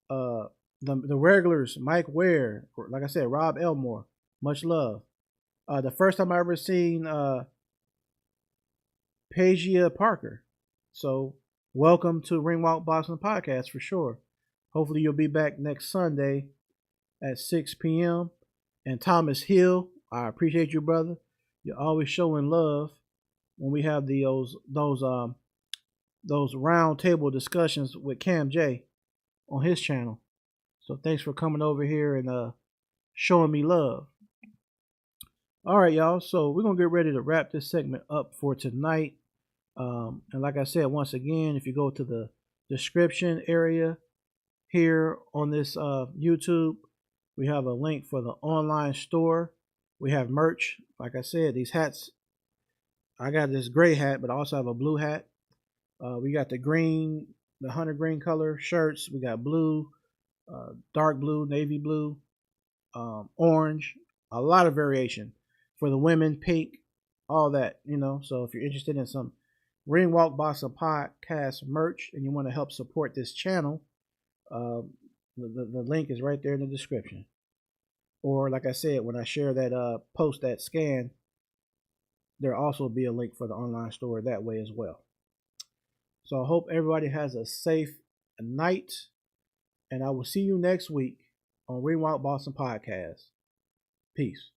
The regulars, Mike Ware, like I said, Rob Elmore, much love. The first time I ever seen Pagia Parker. So welcome to Ring Walk Boxing Podcast for sure. Hopefully you'll be back next Sunday at 6 p.m. And Thomas Hill, I appreciate you, brother. You're always showing love when we have those round table discussions with Cam J on his channel. So thanks for coming over here and showing me love. All right, y'all. So we're gonna get ready to wrap this segment up for tonight. And like I said, once again, if you go to the description area here on this YouTube, we have a link for the online store. We have merch. Like I said, these hats. I got this gray hat, but I also have a blue hat. We got the green, the hunter green color shirts. We got blue, dark blue, navy blue, orange. A lot of variation for the women, pink, all that, you know. So if you're interested in some Ring Walk Boxing Podcast merch and you want to help support this channel, the link is right there in the description. Or like I said, when I share that post, that scan, there'll also be a link for the online store that way as well. So I hope everybody has a safe night, and I will see you next week on Ring Walk Boxing Podcast. Peace.